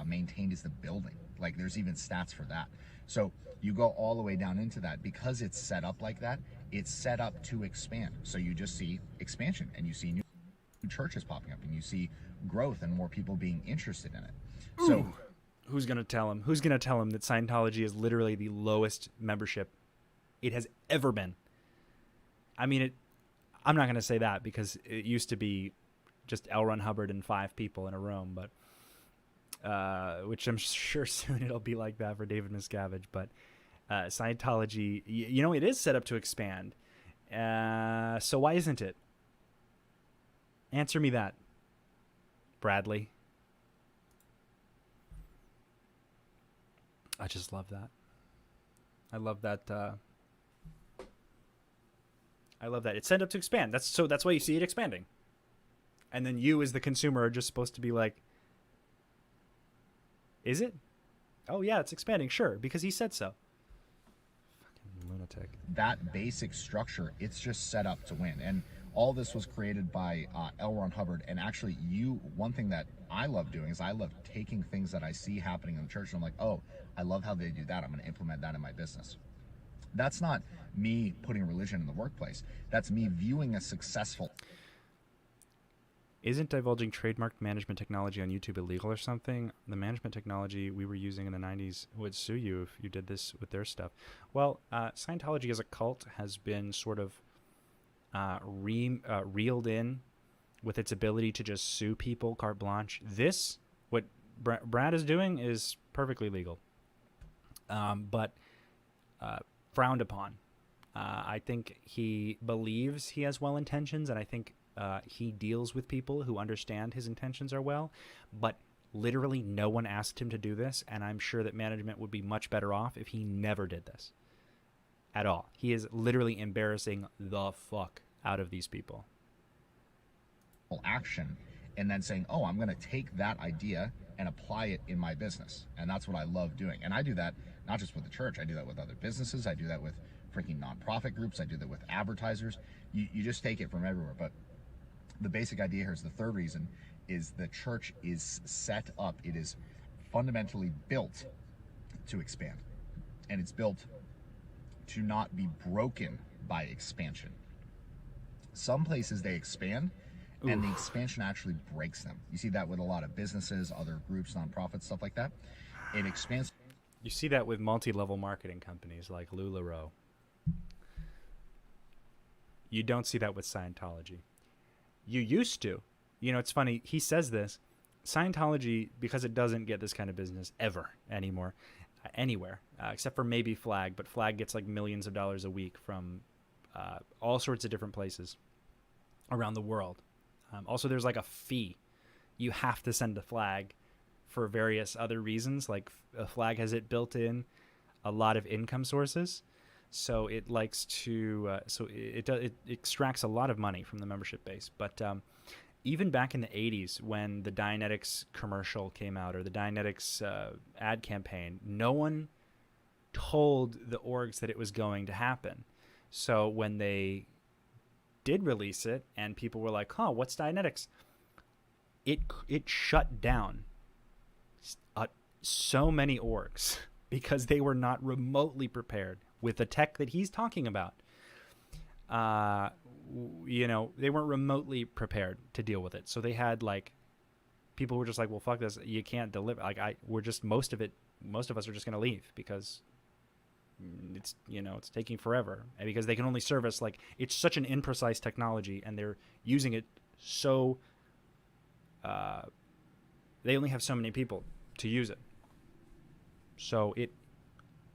maintained is the building. Like there's even stats for that. So you go all the way down into that because it's set up like that. It's set up to expand. So you just see expansion, and you see new churches popping up, and you see growth and more people being interested in it. So. Ooh. Who's going to tell him? Who's going to tell him that Scientology is literally the lowest membership it has ever been? I mean, I'm not going to say that because it used to be just L. Ron Hubbard and 5 people in a room, but which I'm sure soon it'll be like that for David Miscavige. But Scientology, it is set up to expand. So why isn't it? Answer me that, Bradley. I just love that. I love that. I love that. It's set up to expand. That's why you see it expanding. And then you as the consumer are just supposed to be like, is it? Oh yeah, it's expanding. Sure, because he said so. Fucking lunatic. That basic structure, it's just set up to win. And all this was created by L. Ron Hubbard. And actually, one thing that I love doing is I love taking things that I see happening in the church, and I'm like, oh, I love how they do that. I'm going to implement that in my business. That's not me putting religion in the workplace. That's me viewing a successful. Isn't divulging trademarked management technology on YouTube illegal or something? The management technology we were using in the 90s would sue you if you did this with their stuff. Well, Scientology as a cult has been sort of reeled in with its ability to just sue people carte blanche. What Brad is doing is perfectly legal, but frowned upon. I think he believes he has well intentions, and I think he deals with people who understand his intentions are well, but literally no one asked him to do this, and I'm sure that management would be much better off if he never did this at all. He is literally embarrassing the fuck out of these people. Action, and then saying, oh, I'm going to take that idea and apply it in my business. And that's what I love doing. And I do that not just with the church. I do that with other businesses. I do that with freaking nonprofit groups. I do that with advertisers. You just take it from everywhere. But the basic idea here is the third reason is the church is set up. It is fundamentally built to expand. And it's built to not be broken by expansion. Some places they expand, and the expansion actually breaks them. You see that with a lot of businesses, other groups, nonprofits, stuff like that. It expands. You see that with multi-level marketing companies like LuLaRoe. You don't see that with Scientology. You used to. It's funny. He says this. Scientology, because it doesn't get this kind of business ever anymore, anywhere, except for maybe Flag. But Flag gets like millions of dollars a week from all sorts of different places around the world. Also, there's like a fee. You have to send a Flag for various other reasons. Like a Flag has it built in a lot of income sources. So it likes to, it extracts a lot of money from the membership base. But even back in the 80s when the Dianetics commercial came out, or the Dianetics ad campaign, no one told the orgs that it was going to happen. So when they did release it and people were like, what's Dianetics? It shut down so many orgs because they were not remotely prepared with the tech that he's talking about. You know, they weren't remotely prepared to deal with it. So they had like, people were just like, well, fuck this. You can't deliver. Like most of us are just going to leave because it's, you know, it's taking forever, and because they can only service, like, it's such an imprecise technology and they're using it. So, they only have so many people to use it. So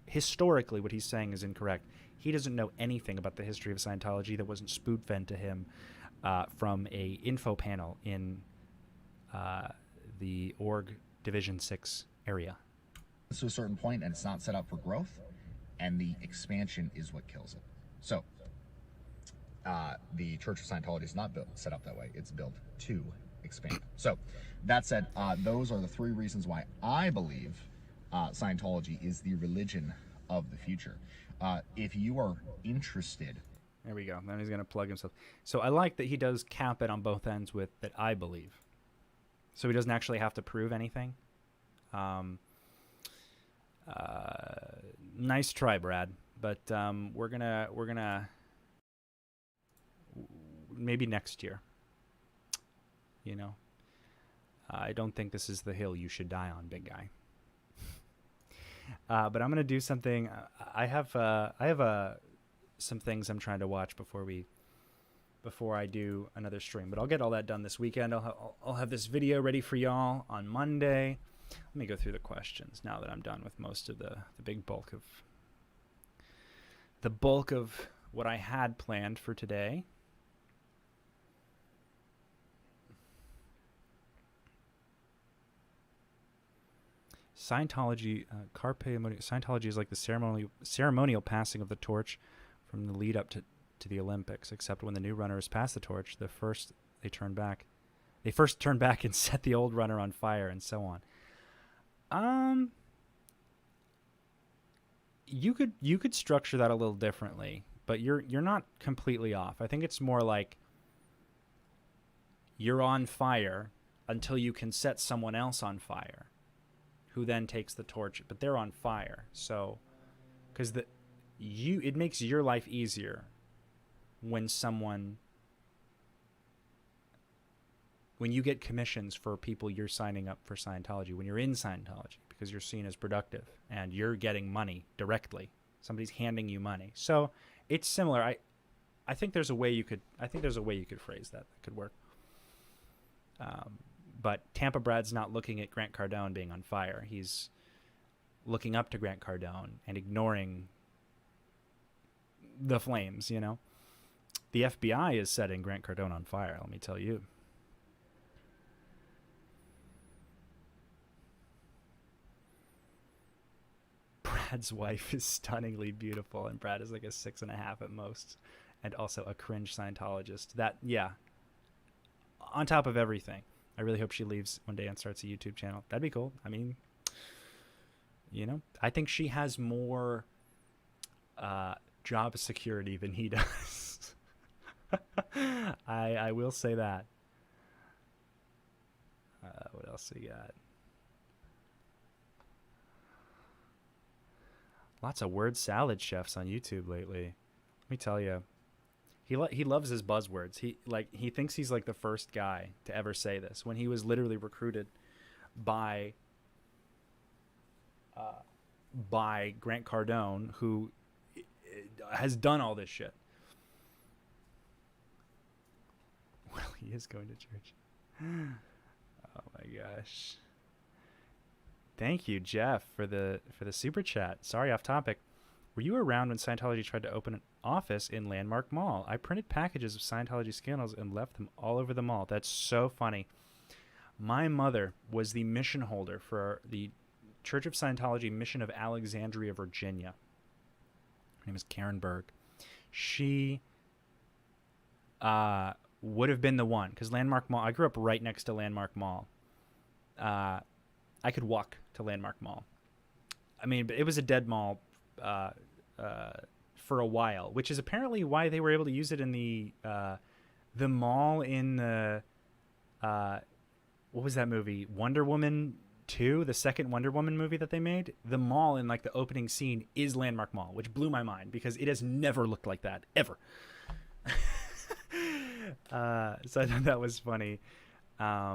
historically, what he's saying is incorrect. He doesn't know anything about the history of Scientology that wasn't spoon-fed to him from a info panel in the org Division 6 area. To a certain point, and it's not set up for growth, and the expansion is what kills it. So, the Church of Scientology is not set up that way. It's built to expand. So, that said, those are the 3 reasons why I believe Scientology is the religion of the future. If you are interested... There we go. Then he's going to plug himself. So I like that he does cap it on both ends with that I believe. So he doesn't actually have to prove anything. Nice try, Brad. But we're gonna maybe next year. You know, I don't think this is the hill you should die on, big guy. But I'm gonna do something. I have some things I'm trying to watch before I do another stream. But I'll get all that done this weekend. I'll have this video ready for y'all on Monday. Let me go through the questions now that I'm done with most of the bulk of what I had planned for today. Scientology, Scientology is like the ceremonial passing of the torch from the lead up to the Olympics, except when the new runners pass the torch, they first turn back and set the old runner on fire, and so on. You could structure that a little differently, but you're not completely off. I think it's more like you're on fire until you can set someone else on fire, who then takes the torch, but they're on fire. So, because it makes your life easier when you get commissions for people you're signing up for Scientology, when you're in Scientology, because you're seen as productive and you're getting money directly. Somebody's handing you money. So it's similar. I think there's a way you could phrase that could work. But Tampa Brad's not looking at Grant Cardone being on fire. He's looking up to Grant Cardone and ignoring the flames, you know? The FBI is setting Grant Cardone on fire, let me tell you. Brad's wife is stunningly beautiful, and Brad is like a 6.5 at most, and also a cringe Scientologist. That, yeah. On top of everything, I really hope she leaves one day and starts a YouTube channel. That'd be cool. I mean, you know, I think she has more job security than he does. I will say that. What else we got? Lots of word salad chefs on YouTube lately. Let me tell you, he loves his buzzwords. He thinks he's like the first guy to ever say this, when he was literally recruited by Grant Cardone, who has done all this shit. Well, he is going to church. Oh my gosh. Thank you, Jeff, for the super chat. Sorry, off topic. Were you around when Scientology tried to open an office in Landmark Mall? I printed packages of Scientology scandals and left them all over the mall. That's so funny. My mother was the mission holder for the Church of Scientology Mission of Alexandria, Virginia. Her name is Karen Berg. She would have been the one, because Landmark Mall, I grew up right next to Landmark Mall. I could walk to Landmark Mall. I mean, it was a dead mall for a while, which is apparently why they were able to use it in the mall in the what was that movie? Wonder Woman 2, the second Wonder Woman movie that they made, the mall in like the opening scene is Landmark Mall, which blew my mind because it has never looked like that ever. So I thought that was funny. But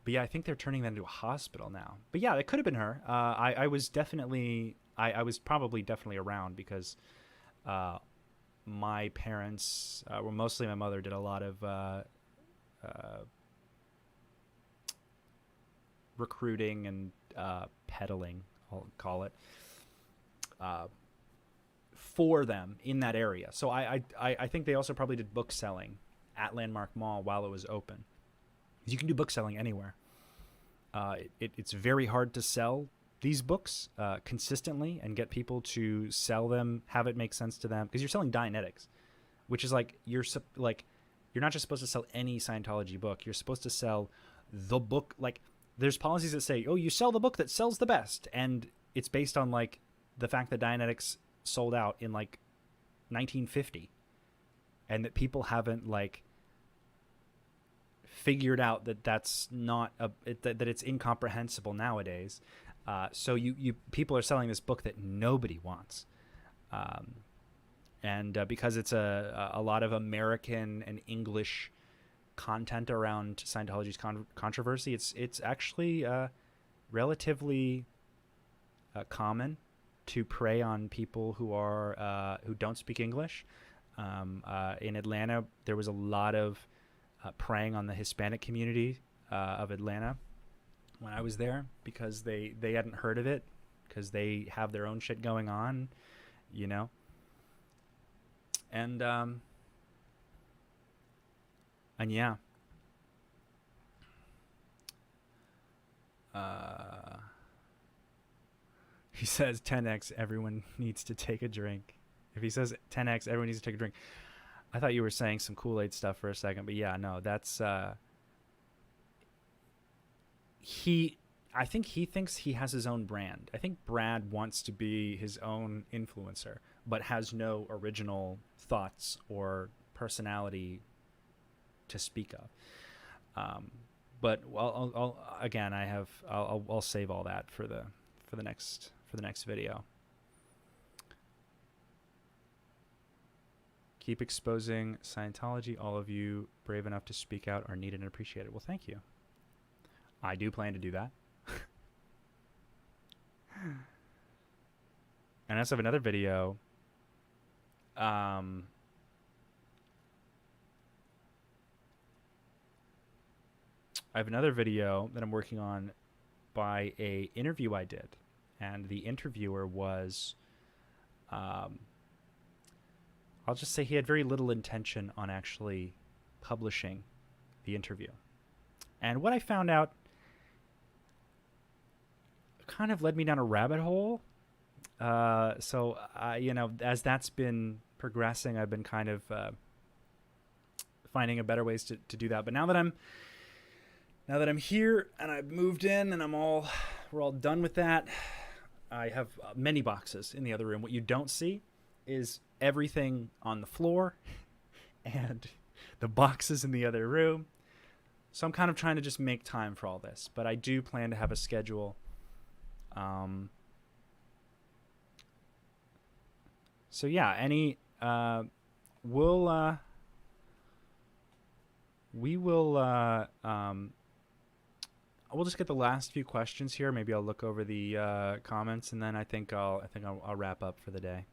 yeah, I think they're turning that into a hospital now. But yeah, it could have been her. I was definitely, I was probably definitely around because my parents, well, mostly my mother, did a lot of recruiting and peddling, I'll call it, for them in that area. So I think they also probably did book selling at Landmark Mall while it was open. You can do book selling anywhere. It's very hard to sell these books consistently and get people to sell them, have it make sense to them, because you're selling Dianetics, which is like you're not just supposed to sell any Scientology book. You're supposed to sell the book. Like there's policies that say, oh, you sell the book that sells the best, and it's based on like the fact that Dianetics sold out in like 1950, and that people haven't like figured out that that's not that it's incomprehensible nowadays. So you people are selling this book that nobody wants, and because it's a lot of American and English content around Scientology's controversy, it's actually relatively common to prey on people who don't speak English. In Atlanta, there was a lot of preying on the Hispanic community of Atlanta when I was there because they hadn't heard of it because they have their own shit going on, you know. And yeah. He says 10x, everyone needs to take a drink. If he says 10x, everyone needs to take a drink. I thought you were saying some Kool-Aid stuff for a second, but yeah, no, that's I think he thinks he has his own brand. I think Brad wants to be his own influencer, but has no original thoughts or personality to speak of. But I'll save all that for the next video. Keep exposing Scientology. All of you brave enough to speak out are needed and appreciated. Well, thank you. I do plan to do that. And I also have another video. I have another video that I'm working on by a interview I did. And the interviewer was... I'll just say he had very little intention on actually publishing the interview. And what I found out kind of led me down a rabbit hole. So, as that's been progressing, I've been kind of finding a better ways to do that. But now that I'm here and I've moved in and we're all done with that, I have many boxes in the other room. What you don't see is everything on the floor and the boxes in the other room. So I'm kind of trying to just make time for all this, but I do plan to have a schedule. So yeah, we'll just get the last few questions here. Maybe I'll look over the comments, and then I think I'll wrap up for the day.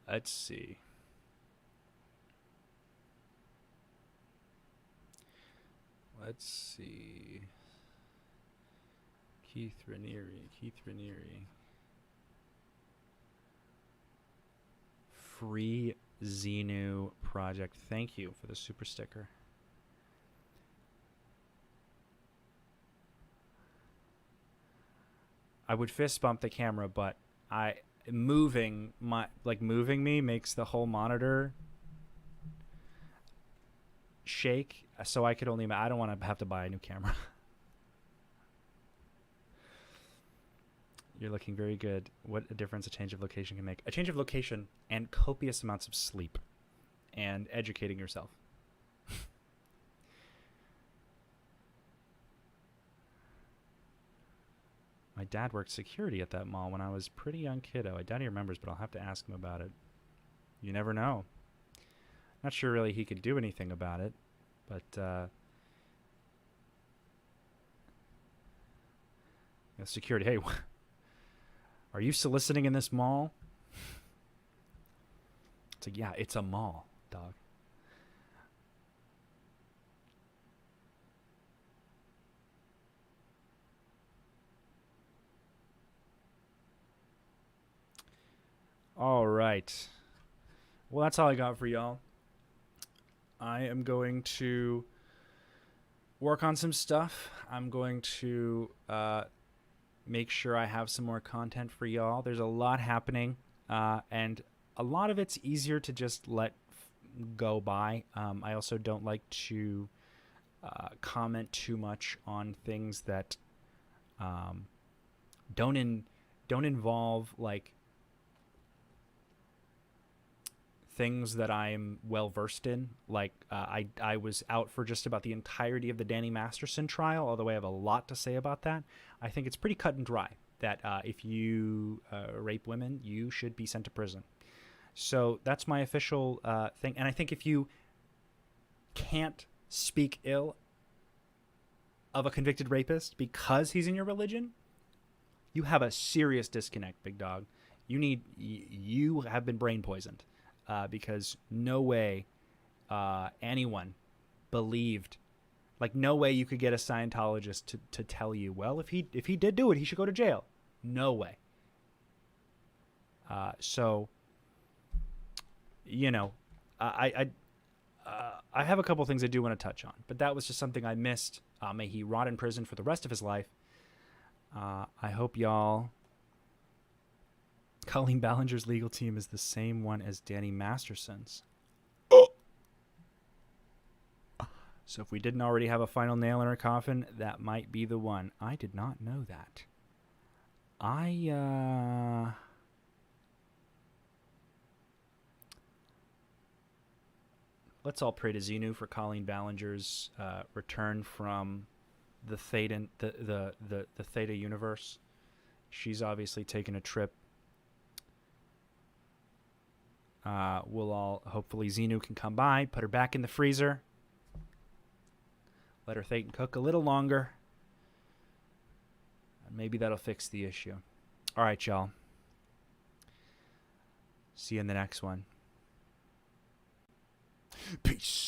Let's see. Keith Raniere. Free Xenu Project. Thank you for the super sticker. I would fist bump the camera, but moving me makes the whole monitor. shake, so I could only. I don't want to have to buy a new camera. You're looking very good. What a difference a change of location can make. A change of location and copious amounts of sleep and educating yourself. My dad worked security at that mall when I was pretty young kiddo. I doubt he remembers, but I'll have to ask him about it. You never know. Not sure really he could do anything about it, but security. Hey, are you soliciting in this mall? It's like, yeah, it's a mall, dog. All right. Well, that's all I got for y'all. I am going to work on some stuff. I'm going to make sure I have some more content for y'all. There's a lot happening, and a lot of it's easier to just let go by. I also don't like to comment too much on things that don't involve like things that I'm well versed in. Like I was out for just about the entirety of the Danny Masterson trial, although I have a lot to say about that. I think it's pretty cut and dry that if you rape women, you should be sent to prison. So that's my official thing. And I think if you can't speak ill of a convicted rapist because he's in your religion, you have a serious disconnect, big dog. You have been brain poisoned. Because no way anyone believed, like no way you could get a Scientologist to tell you, well, if he did do it, he should go to jail. No way. So, you know, I have a couple things I do want to touch on, but that was just something I missed. May he rot in prison for the rest of his life. I hope y'all. Colleen Ballinger's legal team is the same one as Danny Masterson's. Oh. So if we didn't already have a final nail in our coffin, that might be the one. I did not know that. Let's all pray to Xenu for Colleen Ballinger's return from the Theta, the Theta universe. She's obviously taken a trip. We'll all, hopefully Xenu can come by, put her back in the freezer, let her Thetan cook a little longer, and maybe that'll fix the issue. All right, y'all. See you in the next one. Peace.